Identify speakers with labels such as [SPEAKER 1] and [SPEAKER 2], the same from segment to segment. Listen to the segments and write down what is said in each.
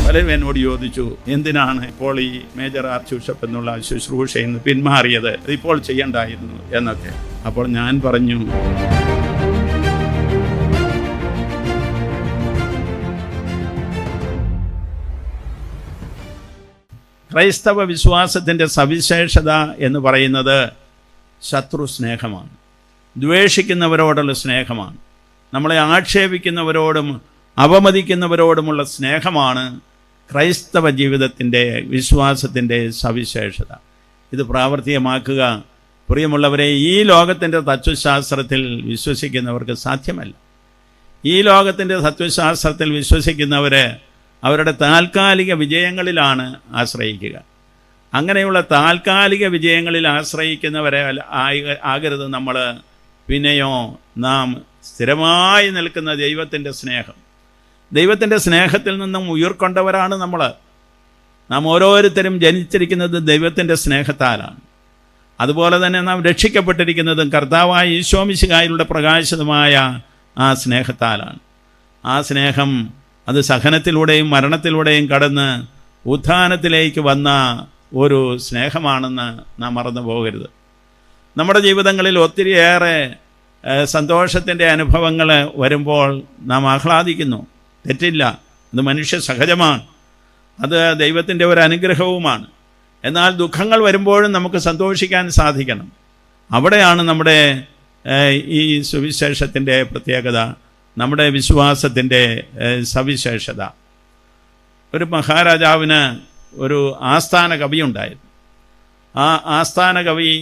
[SPEAKER 1] പലരും എന്നോട് ചോദിച്ചു, എന്തിനാണ് ഇപ്പോൾ ഈ മേജർ ആർച്ച് ബിഷപ്പ് എന്നുള്ള ശുശ്രൂഷയിൽ നിന്ന് പിന്മാറിയത്, ഇപ്പോൾ ചെയ്യണ്ടായിരുന്നു എന്നൊക്കെ. അപ്പോൾ ഞാൻ പറഞ്ഞു, ക്രൈസ്തവ വിശ്വാസത്തിൻ്റെ സവിശേഷത എന്ന് പറയുന്നത് ശത്രു സ്നേഹമാണ്, ദ്വേഷിക്കുന്നവരോടുള്ള സ്നേഹമാണ്, നമ്മളെ ആക്ഷേപിക്കുന്നവരോടും അപമതിക്കുന്നവരോടുമുള്ള സ്നേഹമാണ് ക്രൈസ്തവ ജീവിതത്തിൻ്റെ വിശ്വാസത്തിൻ്റെ സവിശേഷത. ഇത് പ്രാവർത്തികമാക്കുക പ്രിയമുള്ളവരെ ഈ ലോകത്തിൻ്റെ തത്വശാസ്ത്രത്തിൽ വിശ്വസിക്കുന്നവർക്ക് സാധ്യമല്ല. ഈ ലോകത്തിൻ്റെ തത്വശാസ്ത്രത്തിൽ വിശ്വസിക്കുന്നവർ അവരുടെ താൽക്കാലിക വിജയങ്ങളിലാണ് ആശ്രയിക്കുക. അങ്ങനെയുള്ള താൽക്കാലിക വിജയങ്ങളിൽ ആശ്രയിക്കുന്നവരെ ആകരുത് നമ്മൾ. പിന്നെയോ നാം സ്ഥിരമായി നിൽക്കുന്ന ദൈവത്തിൻ്റെ സ്നേഹത്തിൽ നിന്നും ഉയർക്കൊണ്ടവരാണ് നമ്മൾ. നാം ഓരോരുത്തരും ജനിച്ചിരിക്കുന്നത് ദൈവത്തിൻ്റെ സ്നേഹത്താലാണ്. അതുപോലെ തന്നെ നാം രക്ഷിക്കപ്പെട്ടിരിക്കുന്നതും കർത്താവായ ഈശോ മിശിഹായിലൂടെ പ്രകാശിതമായ ആ സ്നേഹത്താലാണ്. ആ സ്നേഹം അത് സഹനത്തിലൂടെയും മരണത്തിലൂടെയും കടന്ന് ഉത്ഥാനത്തിലേക്ക് വന്ന ഒരു സ്നേഹമാണെന്ന് നാം മറന്നു പോകരുത്. നമ്മുടെ ജീവിതങ്ങളിൽ ഒത്തിരിയേറെ സന്തോഷത്തിൻ്റെ അനുഭവങ്ങൾ വരുമ്പോൾ നാം ആഹ്ലാദിക്കുന്നു, തെറ്റില്ല, അത് മനുഷ്യ സഹജമാണ്, അത് ദൈവത്തിൻ്റെ ഒരു അനുഗ്രഹവുമാണ്. എന്നാൽ ദുഃഖങ്ങൾ വരുമ്പോഴും നമുക്ക് സന്തോഷിക്കാൻ സാധിക്കണം. അവിടെയാണ് നമ്മുടെ ഈ സുവിശേഷത്തിൻ്റെ പ്രത്യേകത, നമ്മുടെ വിശ്വാസത്തിൻ്റെ സവിശേഷത. ഒരു മഹാരാജാവിന് ഒരു ആസ്ഥാന കവി ഉണ്ടായിരുന്നു. ആ ആസ്ഥാന കവി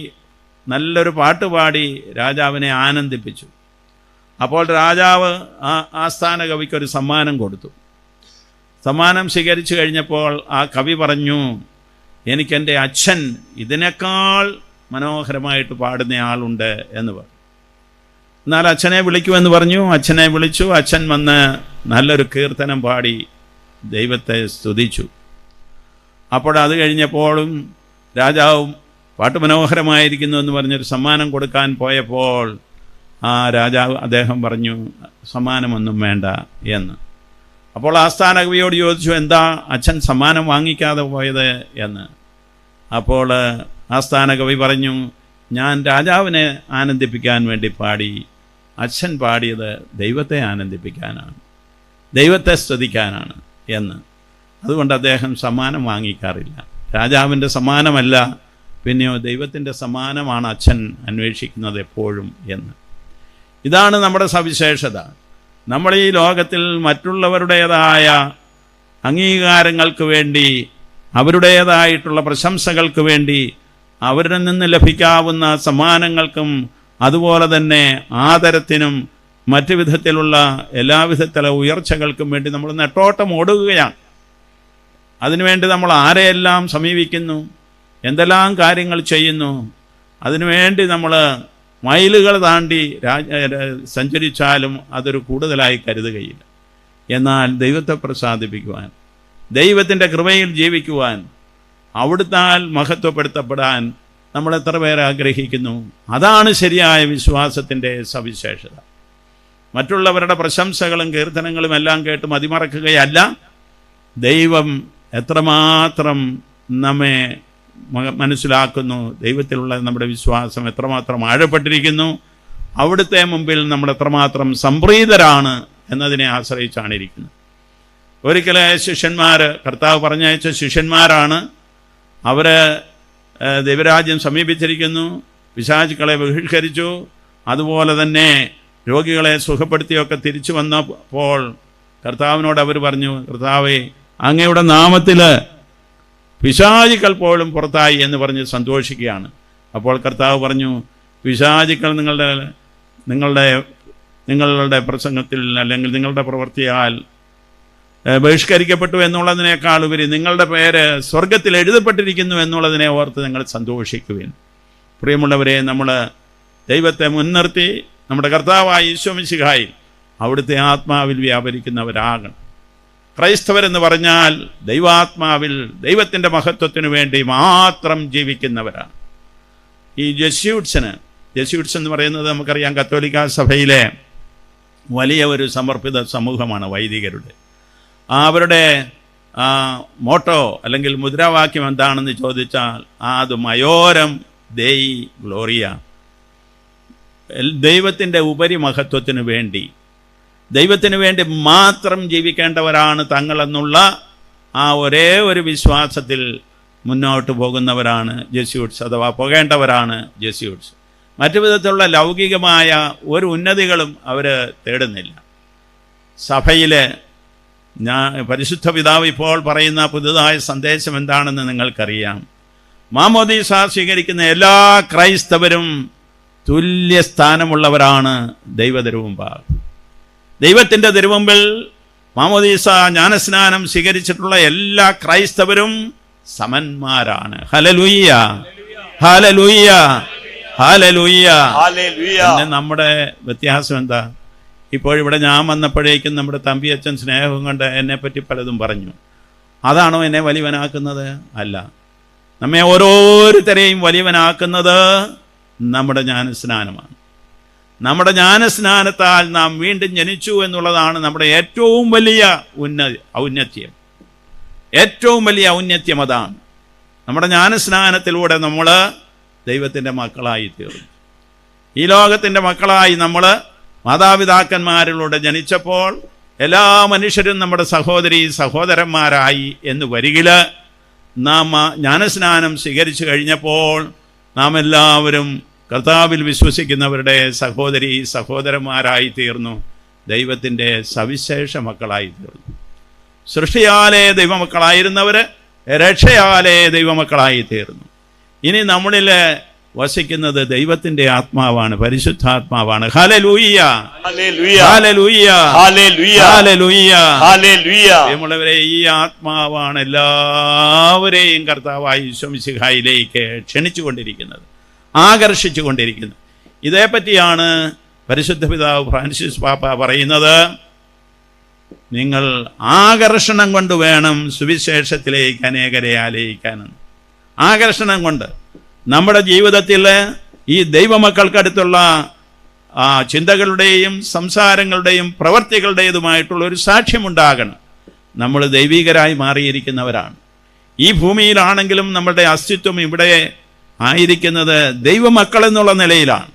[SPEAKER 1] നല്ലൊരു പാട്ടുപാടി രാജാവിനെ ആനന്ദിപ്പിച്ചു. അപ്പോൾ രാജാവ് ആ ആസ്ഥാന കവിക്കൊരു സമ്മാനം കൊടുത്തു. സമ്മാനം സ്വീകരിച്ചു കഴിഞ്ഞപ്പോൾ ആ കവി പറഞ്ഞു, എനിക്കെൻ്റെ അച്ഛൻ ഇതിനേക്കാൾ മനോഹരമായിട്ട് പാടുന്ന ആളുണ്ട് എന്ന് പറഞ്ഞു. എന്നാൽ അച്ഛനെ വിളിക്കുമെന്ന് പറഞ്ഞു. അച്ഛനെ വിളിച്ചു. അച്ഛൻ വന്ന് നല്ലൊരു കീർത്തനം പാടി ദൈവത്തെ സ്തുതിച്ചു. അപ്പോൾ അത് കഴിഞ്ഞപ്പോഴും രാജാവും പാട്ട് മനോഹരമായിരിക്കുന്നു എന്ന് പറഞ്ഞൊരു സമ്മാനം കൊടുക്കാൻ പോയപ്പോൾ ആ രാജാവ് അദ്ദേഹം പറഞ്ഞു, സമ്മാനമൊന്നും വേണ്ട എന്ന്. അപ്പോൾ ആസ്ഥാന കവിയോട് ചോദിച്ചു, എന്താ അച്ഛൻ സമ്മാനം വാങ്ങിക്കാതെ പോയത് എന്ന്. അപ്പോൾ ആസ്ഥാന കവി പറഞ്ഞു, ഞാൻ രാജാവിനെ ആനന്ദിപ്പിക്കാൻ വേണ്ടി പാടി, അച്ഛൻ പാടിയത് ദൈവത്തെ ആനന്ദിപ്പിക്കാനാണ്, ദൈവത്തെ സ്തുതിക്കാനാണ് എന്ന്. അതുകൊണ്ട് അദ്ദേഹം സമ്മാനം വാങ്ങിക്കാറില്ല. രാജാവിൻ്റെ സമ്മാനമല്ല, പിന്നെയോ ദൈവത്തിൻ്റെ സമ്മാനമാണ് അച്ഛൻ അന്വേഷിക്കുന്നത് എപ്പോഴും എന്ന്. ഇതാണ് നമ്മുടെ സവിശേഷത. നമ്മൾ ഈ ലോകത്തിൽ മറ്റുള്ളവരുടേതായ അംഗീകാരങ്ങൾക്ക് വേണ്ടി, അവരുടേതായിട്ടുള്ള പ്രശംസകൾക്ക് വേണ്ടി, അവരിൽ നിന്ന് ലഭിക്കാവുന്ന സമ്മാനങ്ങൾക്കും അതുപോലെ തന്നെ ആദരത്തിനും മറ്റു വിധത്തിലുള്ള എല്ലാവിധത്തിലുള്ള ഉയർച്ചകൾക്കും വേണ്ടി നമ്മൾ നെട്ടോട്ടം ഓടുകയാണ്. അതിനുവേണ്ടി നമ്മൾ ആരെയെല്ലാം സമീപിക്കുന്നു, എന്തെല്ലാം കാര്യങ്ങൾ ചെയ്യുന്നു, അതിനുവേണ്ടി നമ്മൾ മൈലുകൾ താണ്ടി സഞ്ചരിച്ചാലും അതൊരു കൂടുതലായി കരുതുകയില്ല. എന്നാൽ ദൈവത്തെ പ്രസാദിപ്പിക്കുവാൻ, ദൈവത്തിൻ്റെ കൃപയിൽ ജീവിക്കുവാൻ, അവിടുത്താൽ മഹത്വപ്പെടുത്തപ്പെടാൻ നമ്മൾ എത്ര പേരെ ആഗ്രഹിക്കുന്നു. അതാണ് ശരിയായ വിശ്വാസത്തിൻ്റെ സവിശേഷത. മറ്റുള്ളവരുടെ പ്രശംസകളും കീർത്തനങ്ങളും എല്ലാം കേട്ട് മതിമറക്കുകയല്ല, ദൈവം എത്രമാത്രം നമ്മെ മനസ്സിലാക്കുന്നു, ദൈവത്തിലുള്ള നമ്മുടെ വിശ്വാസം എത്രമാത്രം ആഴപ്പെട്ടിരിക്കുന്നു, അവിടുത്തെ മുമ്പിൽ നമ്മൾ എത്രമാത്രം സംപ്രീതരാണ് എന്നതിനെ ആശ്രയിച്ചാണ് ഇരിക്കുന്നത്. ഒരിക്കലെ ശിഷ്യന്മാർ, കർത്താവ് പറഞ്ഞയച്ച ശിഷ്യന്മാരാണ്, അവർ ദൈവരാജ്യം സമീപിച്ചിരിക്കുന്നു, പിശാചുക്കളെ ബഹിഷ്കരിച്ചു, അതുപോലെ തന്നെ രോഗികളെ സുഖപ്പെടുത്തിയൊക്കെ തിരിച്ചു വന്നപ്പോൾ കർത്താവിനോട് അവർ പറഞ്ഞു, കർത്താവേ, അങ്ങയുടെ നാമത്തിൽ പിശാചുക്കൾ പോലും പുറത്തായി എന്ന് പറഞ്ഞ് സന്തോഷിക്കുകയാണ്. അപ്പോൾ കർത്താവ് പറഞ്ഞു, പിശാചുക്കൾ നിങ്ങളുടെ പ്രസംഗത്തിൽ അല്ലെങ്കിൽ നിങ്ങളുടെ പ്രവൃത്തിയാൽ ബഹിഷ്കരിക്കപ്പെട്ടു എന്നുള്ളതിനേക്കാൾ ഉപരി നിങ്ങളുടെ പേര് സ്വർഗത്തിൽ എഴുതപ്പെട്ടിരിക്കുന്നു എന്നുള്ളതിനെ ഓർത്ത് നിങ്ങൾ സന്തോഷിക്കുവിൻ. പ്രിയമുള്ളവരെ, നമ്മൾ ദൈവത്തെ മുൻനിർത്തി നമ്മുടെ കർത്താവായ ഈശോ മിശിഹായിൽ അവിടുത്തെ ആത്മാവിൽ വ്യാപരിക്കുന്നവരാകണം. ക്രൈസ്തവരെന്ന് പറഞ്ഞാൽ ദൈവാത്മാവിൽ ദൈവത്തിൻ്റെ മഹത്വത്തിനു വേണ്ടി മാത്രം ജീവിക്കുന്നവരാണ്. ഈ ജെസ്യൂട്ട്സ് എന്ന് പറയുന്നത് നമുക്കറിയാം, കത്തോലിക്ക സഭയിലെ വലിയ ഒരു സമർപ്പിത സമൂഹമാണ് വൈദികരുടെ. അവരുടെ മോട്ടോ അല്ലെങ്കിൽ മുദ്രാവാക്യം എന്താണെന്ന് ചോദിച്ചാൽ അത് മയോരം ദേയി ഗ്ലോറിയ, ദൈവത്തിൻ്റെ ഉപരിമഹത്വത്തിന് വേണ്ടി, ദൈവത്തിന് വേണ്ടി മാത്രം ജീവിക്കേണ്ടവരാണ് തങ്ങളെന്നുള്ള ആ ഒരേ ഒരു വിശ്വാസത്തിൽ മുന്നോട്ട് പോകുന്നവരാണ് ജെസ്യൂട്ട്സ്, അഥവാ പോകേണ്ടവരാണ് ജെസ്യൂട്ട്സ്. മറ്റു വിധത്തിലുള്ള ലൗകികമായ ഒരു ഉന്നതികളും അവർ തേടുന്നില്ല. സഭയിൽ പരിശുദ്ധ പിതാവ് ഇപ്പോൾ പറയുന്ന പുതുതായ സന്ദേശം എന്താണെന്ന് നിങ്ങൾക്കറിയാം. മാമോദീസ സ്വീകരിക്കുന്ന എല്ലാ ക്രൈസ്തവരും തുല്യ സ്ഥാനമുള്ളവരാണ് ദൈവതിരുമുമ്പാകെ. ദൈവത്തിൻ്റെ തിരുമുമ്പിൽ മാമോദീസ ജ്ഞാനസ്നാനം സ്വീകരിച്ചിട്ടുള്ള എല്ലാ ക്രൈസ്തവരും സമന്മാരാണ്. Hallelujah, hallelujah, hallelujah. നമ്മുടെ വ്യത്യാസം എന്താ? ഇപ്പോഴിവിടെ ഞാൻ വന്നപ്പോഴേക്കും നമ്മുടെ തമ്പി അച്ഛൻ സ്നേഹം കൊണ്ട് എന്നെപ്പറ്റി പലതും പറഞ്ഞു. അതാണോ എന്നെ വലിയവനാക്കുന്നത്? അല്ല. നമ്മെ ഓരോരുത്തരെയും വലിയവനാക്കുന്നത് നമ്മുടെ ജ്ഞാനസ്നാനമാണ്. നമ്മുടെ ജ്ഞാനസ്നാനത്താൽ നാം വീണ്ടും ജനിച്ചു എന്നുള്ളതാണ് നമ്മുടെ ഏറ്റവും വലിയ ഔന്നത്യം. ഏറ്റവും വലിയ ഔന്നത്യം അതാണ്. നമ്മുടെ ജ്ഞാനസ്നാനത്തിലൂടെ നമ്മൾ ദൈവത്തിൻ്റെ മക്കളായി തീർന്നു. ഈ ലോകത്തിൻ്റെ മക്കളായി നമ്മൾ മാതാപിതാക്കന്മാരിലൂടെ ജനിച്ചപ്പോൾ എല്ലാ മനുഷ്യരും നമ്മുടെ സഹോദരി സഹോദരന്മാരായി എന്ന് വരികിൽ നാം ജ്ഞാനസ്നാനം സ്വീകരിച്ചു കഴിഞ്ഞപ്പോൾ നാം എല്ലാവരും കർത്താവിൽ വിശ്വസിക്കുന്നവരുടെ സഹോദരി സഹോദരന്മാരായി തീർന്നു. ദൈവത്തിൻ്റെ സവിശേഷ മക്കളായി തീർന്നു. സൃഷ്ടിയാലേ ദൈവമക്കളായിരുന്നവർ രക്ഷയാലേ ദൈവമക്കളായി തീർന്നു. ഇനി നമ്മളിൽ വസിക്കുന്നത് ദൈവത്തിന്റെ ആത്മാവാണ്, പരിശുദ്ധാത്മാവാണ്. Hallelujah, hallelujah, hallelujah, hallelujah, hallelujah. നമ്മളവരെ ഈ ആത്മാവാണ് എല്ലാവരെയും കർത്താവായ യേശു മിശിഹായിലേക്ക് ക്ഷണിച്ചുകൊണ്ടിരിക്കുന്നത്, ആകർഷിച്ചുകൊണ്ടിരിക്കുന്നത്. ഇതേപ്പറ്റിയാണ് പരിശുദ്ധ പിതാവ് ഫ്രാൻസിസ് പാപ്പ പറയുന്നത്. നിങ്ങൾ ആകർഷണം കൊണ്ട് വേണം സുവിശേഷത്തിലേക്ക് അനേകരെ ആലയിക്കാനെന്ന്. ആകർഷണം കൊണ്ട് നമ്മുടെ ജീവിതത്തിൽ ഈ ദൈവമക്കൾക്കടുത്തുള്ള ചിന്തകളുടെയും സംസാരങ്ങളുടെയും പ്രവർത്തികളുടേതുമായിട്ടുള്ള ഒരു സാക്ഷ്യമുണ്ടാകണം. നമ്മൾ ദൈവികരായി മാറിയിരിക്കുന്നവരാണ്. ഈ ഭൂമിയിലാണെങ്കിലും നമ്മളുടെ അസ്തിത്വം ഇവിടെ ആയിരിക്കുന്നത് ദൈവമക്കൾ എന്നുള്ള നിലയിലാണ്.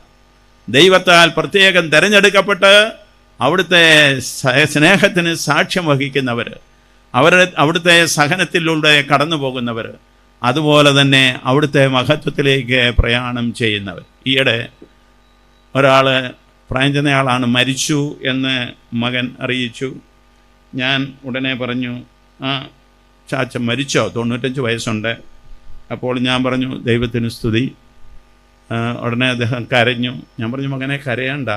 [SPEAKER 1] ദൈവത്താൽ പ്രത്യേകം തിരഞ്ഞെടുക്കപ്പെട്ട് അവിടുത്തെ സ്നേഹത്തിന് സാക്ഷ്യം വഹിക്കുന്നവർ, അവിടുത്തെ സഹനത്തിലൂടെ കടന്നു പോകുന്നവർ, അതുപോലെ തന്നെ അവിടുത്തെ മഹത്വത്തിലേക്ക് പ്രയാണം ചെയ്യുന്നവർ. ഈയിടെ ഒരാൾ, പ്രായം ചെന്നയാളാണ്, മരിച്ചു എന്ന് മകൻ അറിയിച്ചു. ഞാൻ ഉടനെ പറഞ്ഞു, ചാച്ചൻ മരിച്ചോ? 95 വയസ്സുണ്ട്. അപ്പോൾ ഞാൻ പറഞ്ഞു, ദൈവത്തിന് സ്തുതി. ഉടനെ അദ്ദേഹം കരഞ്ഞു. ഞാൻ പറഞ്ഞു, മകനെ കരയണ്ട,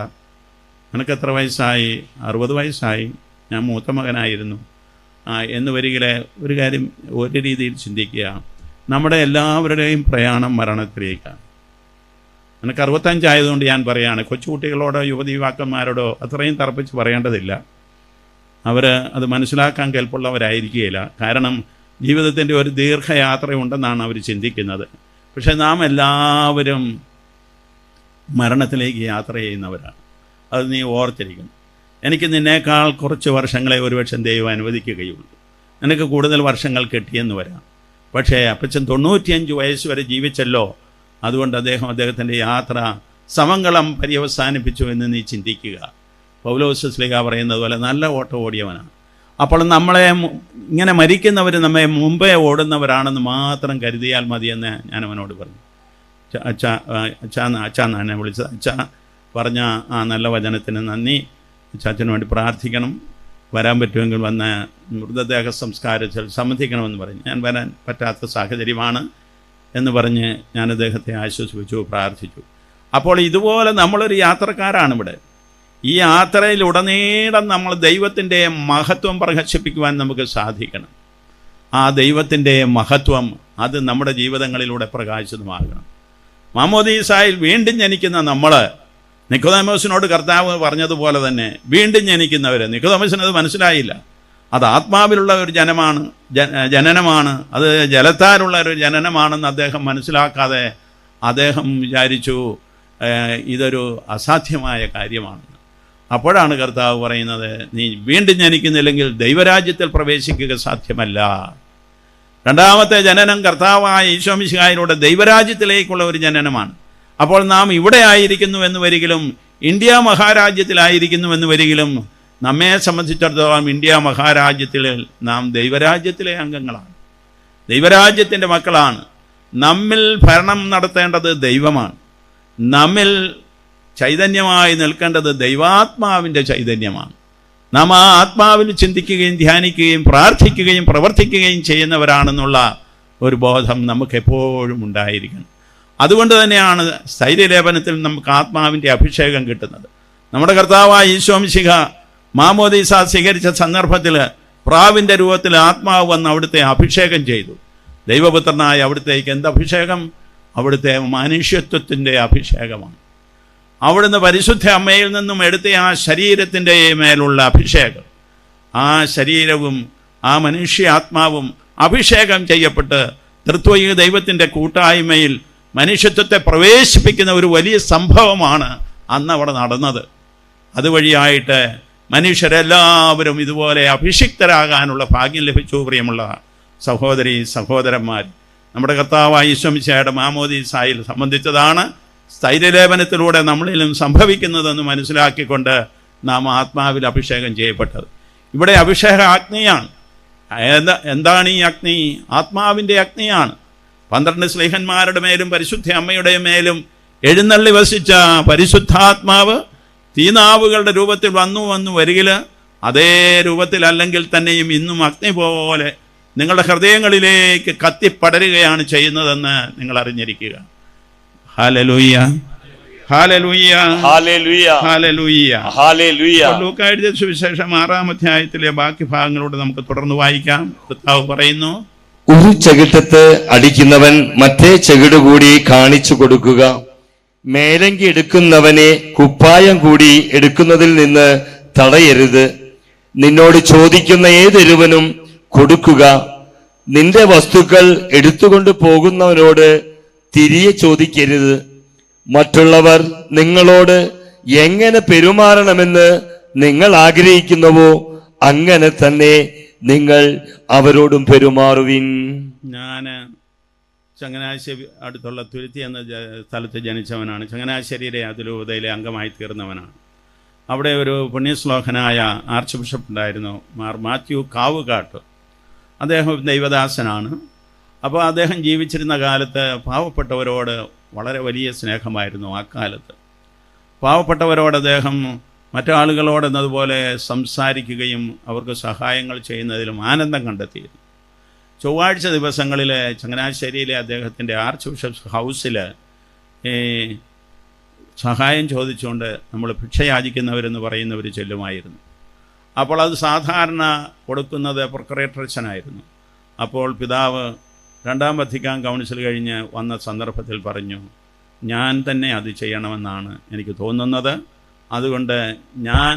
[SPEAKER 1] നിനക്ക് എത്ര വയസ്സായി? 60 വയസ്സായി. ഞാൻ മൂത്ത മകനായിരുന്നു എന്ന് വരികിലെ ഒരു കാര്യം ഒരു രീതിയിൽ ചിന്തിക്കുക, നമ്മുടെ എല്ലാവരുടെയും പ്രയാണം മരണത്തിലേക്കാണ്. എനിക്ക് 65 ആയതുകൊണ്ട് ഞാൻ പറയുകയാണ്, കൊച്ചുകുട്ടികളോടോ യുവതി യുവാക്കന്മാരോടോ അത്രയും തറപ്പിച്ച് പറയേണ്ടതില്ല. അവർ അത് മനസ്സിലാക്കാൻ കെൽപ്പുള്ളവരായിരിക്കുകയില്ല. കാരണം ജീവിതത്തിൻ്റെ ഒരു ദീർഘയാത്രയുണ്ടെന്നാണ് അവർ ചിന്തിക്കുന്നത്. പക്ഷെ നാം എല്ലാവരും മരണത്തിലേക്ക് യാത്ര ചെയ്യുന്നവരാണ്. അത് നീ ഓർത്തിരിക്കണം. എനിക്ക് നിന്നേക്കാൾ കുറച്ച് വർഷങ്ങളെ ഒരുപക്ഷെ ദൈവം അനുവദിക്കുകയുള്ളൂ. നിനക്ക് കൂടുതൽ വർഷങ്ങൾ കിട്ടിയെന്ന് വരാം. പക്ഷേ അപ്പച്ചൻ 95 വയസ്സ് വരെ ജീവിച്ചല്ലോ. അതുകൊണ്ട് അദ്ദേഹത്തിൻ്റെ യാത്ര സമങ്കളം പര്യവസാനിപ്പിച്ചു എന്ന് നീ ചിന്തിക്കുക. പൗലോസ് ശ്ലീഹ പറയുന്നത് പോലെ നല്ല ഓട്ടം ഓടിയവനാണ്. അപ്പോൾ നമ്മളെ ഇങ്ങനെ മരിക്കുന്നവർ നമ്മെ മുമ്പേ ഓടുന്നവരാണെന്ന് മാത്രം കരുതിയാൽ മതിയെന്ന് ഞാൻ അവനോട് പറഞ്ഞു. അച്ഛാന്ന് എന്നെ വിളിച്ചത്. അച്ഛ പറഞ്ഞ ആ നല്ല വചനത്തിന് നന്ദി. അച്ഛന് വേണ്ടി പ്രാർത്ഥിക്കണം. വരാൻ പറ്റുമെങ്കിൽ വന്ന് മൃതദേഹ സംസ്കാരത്തിൽ സംബന്ധിക്കണമെന്ന് പറഞ്ഞു. ഞാൻ വരാൻ പറ്റാത്ത സാഹചര്യമാണ് എന്ന് പറഞ്ഞ് ഞാൻ അദ്ദേഹത്തെ ആശ്വസിപ്പിച്ചു, പ്രാർത്ഥിച്ചു. അപ്പോൾ ഇതുപോലെ നമ്മളൊരു യാത്രക്കാരാണ് ഇവിടെ. ഈ യാത്രയിലുടനീളം നമ്മൾ ദൈവത്തിൻ്റെ മഹത്വം പ്രകാശിപ്പിക്കുവാൻ നമുക്ക് സാധിക്കണം. ആ ദൈവത്തിൻ്റെ മഹത്വം അത് നമ്മുടെ ജീവിതങ്ങളിലൂടെ പ്രകാശിതമാകണം. മാമോദീസായിൽ വീണ്ടും ജനിക്കുന്ന നമ്മൾ, നിക്കോദെമോസിനോട് കർത്താവ് പറഞ്ഞതുപോലെ തന്നെ വീണ്ടും ജനിക്കുന്നവർ, നിക്കോദെമോസിന് അത് മനസ്സിലായില്ല. അത് ആത്മാവിലുള്ള ഒരു ജനനമാണ്, അത് ജലത്താലുള്ള ഒരു ജനനമാണെന്ന് അദ്ദേഹം മനസ്സിലാക്കാതെ അദ്ദേഹം വിചാരിച്ചു ഇതൊരു അസാധ്യമായ കാര്യമാണെന്ന്. അപ്പോഴാണ് കർത്താവ് പറയുന്നത്, നീ വീണ്ടും ജനിക്കുന്നില്ലെങ്കിൽ ദൈവരാജ്യത്തിൽ പ്രവേശിക്കുക സാധ്യമല്ല. രണ്ടാമത്തെ ജനനം കർത്താവായ ഈശോ മിശിഹായിലൂടെ ദൈവരാജ്യത്തിലേക്കുള്ള ഒരു ജനനമാണ്. അപ്പോൾ നാം ഇവിടെ ആയിരിക്കുന്നു എന്ന് വരികിലും ഇന്ത്യ മഹാരാജ്യത്തിലായിരിക്കുന്നു എന്ന് വരികിലും നമ്മെ സംബന്ധിച്ചിടത്തോളം ഇന്ത്യ മഹാരാജ്യത്തിൽ നാം ദൈവരാജ്യത്തിലെ അംഗങ്ങളാണ്, ദൈവരാജ്യത്തിൻ്റെ മക്കളാണ്. നമ്മിൽ ഭരണം നടത്തേണ്ടത് ദൈവമാണ്. നമ്മിൽ ചൈതന്യമായി നിൽക്കേണ്ടത് ദൈവാത്മാവിൻ്റെ ചൈതന്യമാണ്. നാം ആ ആത്മാവിൽ ചിന്തിക്കുകയും ധ്യാനിക്കുകയും പ്രാർത്ഥിക്കുകയും പ്രവർത്തിക്കുകയും ചെയ്യുന്നവരാണെന്നുള്ള ഒരു ബോധം നമുക്ക് എപ്പോഴും ഉണ്ടായിരിക്കണം. അതുകൊണ്ട് തന്നെയാണ് സ്ഥൈര്യലേപനത്തിൽ നമുക്ക് ആത്മാവിൻ്റെ അഭിഷേകം കിട്ടുന്നത്. നമ്മുടെ കർത്താവായ ഈശോ മിശിഹ മാമോദീസ സ്വീകരിച്ച സന്ദർഭത്തിൽ പ്രാവിൻ്റെ രൂപത്തിൽ ആത്മാവ് വന്ന് അവിടുത്തെ അഭിഷേകം ചെയ്തു. ദൈവപുത്രനായ അവിടുത്തേക്ക് എന്ത് അഭിഷേകം? അവിടുത്തെ മനുഷ്യത്വത്തിൻ്റെ അഭിഷേകമാണ്. അവിടുന്ന് പരിശുദ്ധ അമ്മയിൽ നിന്നും എടുത്ത ആ ശരീരത്തിൻ്റെ മേലുള്ള അഭിഷേകം, ആ ശരീരവും ആ മനുഷ്യാത്മാവും അഭിഷേകം ചെയ്യപ്പെട്ട് തൃത്വൈക ദൈവത്തിൻ്റെ കൂട്ടായ്മയിൽ മനുഷ്യത്വത്തെ പ്രവേശിപ്പിക്കുന്ന ഒരു വലിയ സംഭവമാണ് അന്ന് അവിടെ നടന്നത്. അതുവഴിയായിട്ട് മനുഷ്യരെല്ലാവരും ഇതുപോലെ അഭിഷിക്തരാകാനുള്ള ഭാഗ്യം ലഭിച്ചു. പ്രിയമുള്ള സഹോദരി സഹോദരന്മാർ, നമ്മുടെ കർത്താവായ ഈശോ മിശിഹായുടെ മാമോദീസായിൽ സംബന്ധിച്ചതാണ് സ്ഥൈര്യലേപനത്തിലൂടെ നമ്മളിലും സംഭവിക്കുന്നതെന്ന് മനസ്സിലാക്കിക്കൊണ്ട് നാം ആത്മാവിൽ അഭിഷേകം ചെയ്യപ്പെട്ടത്. ഇവിടെ അഭിഷേക അഗ്നിയാണ്. എന്താണ് ഈ അഗ്നി? ആത്മാവിൻ്റെ അഗ്നിയാണ്. 12 സ്ലീഹന്മാരുടെ മേലും പരിശുദ്ധ അമ്മയുടെ മേലും എഴുന്നള്ളി വസിച്ച പരിശുദ്ധാത്മാവ് തീനാവുകളുടെ രൂപത്തിൽ വന്നു വരികിൽ അതേ രൂപത്തിലല്ലെങ്കിൽ തന്നെയും ഇന്നും അഗ്നി പോലെ നിങ്ങളുടെ ഹൃദയങ്ങളിലേക്ക് കത്തിപ്പടരുകയാണ് ചെയ്യുന്നതെന്ന് നിങ്ങൾ അറിഞ്ഞിരിക്കുക. Hallelujah, hallelujah, hallelujah, hallelujah, hallelujah. ലൂക്കാ എഴുതിയ സുവിശേഷം 6-ാം അധ്യായത്തിലെ ബാക്കി ഭാഗങ്ങളോട് നമുക്ക് തുടർന്ന് വായിക്കാം. കർത്താവ് പറയുന്നു,
[SPEAKER 2] ഒരു ചെകിട്ടത്ത് അടിക്കുന്നവൻ മറ്റേ ചെകിട് കൂടി കാണിച്ചു കൊടുക്കുക. മേലങ്കി എടുക്കുന്നവനെ കുപ്പായം കൂടി എടുക്കുന്നതിൽ നിന്ന് തടയരുത്. നിന്നോട് ചോദിക്കുന്ന ഏതൊരുവനും കൊടുക്കുക. നിന്റെ വസ്തുക്കൾ എടുത്തുകൊണ്ട് പോകുന്നവനോട് തിരികെ ചോദിക്കരുത്. മറ്റുള്ളവർ നിങ്ങളോട് എങ്ങനെ പെരുമാറണമെന്ന് നിങ്ങൾ ആഗ്രഹിക്കുന്നുവോ അങ്ങനെ തന്നെ നിങ്ങൾ അവരോടും പെരുമാറുവിൻ.
[SPEAKER 1] ഞാൻ ചങ്ങനാശ്ശേരി അടുത്തുള്ള തുരുത്തി എന്ന സ്ഥലത്ത് ജനിച്ചവനാണ്. ചങ്ങനാശ്ശേരിയിലെ അതിരൂപതയിലെ അംഗമായി തീർന്നവനാണ്. അവിടെ ഒരു പുണ്യശ്ലോകനായ ആർച്ച് ബിഷപ്പ് ഉണ്ടായിരുന്നു, മാർ മാത്യു കാവുകാട്ട്. അദ്ദേഹം ദൈവദാസനാണ്. അപ്പോൾ അദ്ദേഹം ജീവിച്ചിരുന്ന കാലത്ത് പാവപ്പെട്ടവരോട് വളരെ വലിയ സ്നേഹമായിരുന്നു. ആ കാലത്ത് പാവപ്പെട്ടവരോട് അദ്ദേഹം മറ്റാളുകളോടെന്നതുപോലെ സംസാരിക്കുകയും അവർക്ക് സഹായങ്ങൾ ചെയ്യുന്നതിലും ആനന്ദം കണ്ടെത്തിയിരുന്നു. ചൊവ്വാഴ്ച ദിവസങ്ങളിൽ ചങ്ങനാശ്ശേരിയിലെ അദ്ദേഹത്തിൻ്റെ ആർച്ച് ബിഷപ്സ് ഹൗസിൽ സഹായം ചോദിച്ചുകൊണ്ട് നമ്മൾ ഭിക്ഷയാചിക്കുന്നവരെന്ന് പറയുന്നവർ ചെല്ലുമായിരുന്നു. അപ്പോൾ അത് സാധാരണ കൊടുക്കുന്നത് പ്രൊക്യുറേറ്ററച്ചനായിരുന്നു. അപ്പോൾ പിതാവ് 2-ാം വത്തിക്കാൻ കൗൺസിൽ കഴിഞ്ഞ് വന്ന സന്ദർഭത്തിൽ പറഞ്ഞു, ഞാൻ തന്നെ അത് ചെയ്യണമെന്നാണ് എനിക്ക് തോന്നുന്നത്, അതുകൊണ്ട് ഞാൻ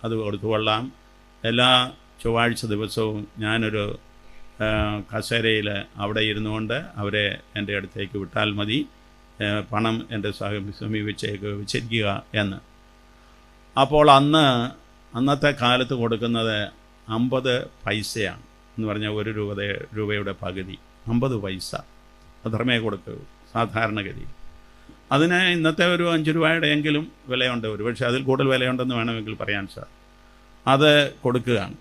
[SPEAKER 1] അത് കൊടുത്തുകൊള്ളാം. എല്ലാ ചൊവ്വാഴ്ച ദിവസവും ഞാനൊരു കസേരയിൽ അവിടെ ഇരുന്നു കൊണ്ട് അവരെ എൻ്റെ അടുത്തേക്ക് വിട്ടാൽ മതി, പണം എൻ്റെ വെച്ചിരിക്കുക എന്ന്. അപ്പോൾ അന്നത്തെ കാലത്ത് കൊടുക്കുന്നത് 50 പൈസയാണ് എന്ന് പറഞ്ഞാൽ 1 രൂപയുടെ പകുതി 50 പൈസ അത്രമേ കൊടുക്കൂ സാധാരണഗതി. അതിന് ഇന്നത്തെ ഒരു 5 രൂപയുടെ എങ്കിലും വിലയുണ്ട്, ഒരുപക്ഷെ അതിൽ കൂടുതൽ വിലയുണ്ടെന്ന് വേണമെങ്കിൽ പറയാൻ സാർ. അത് കൊടുക്കുകയാണ്.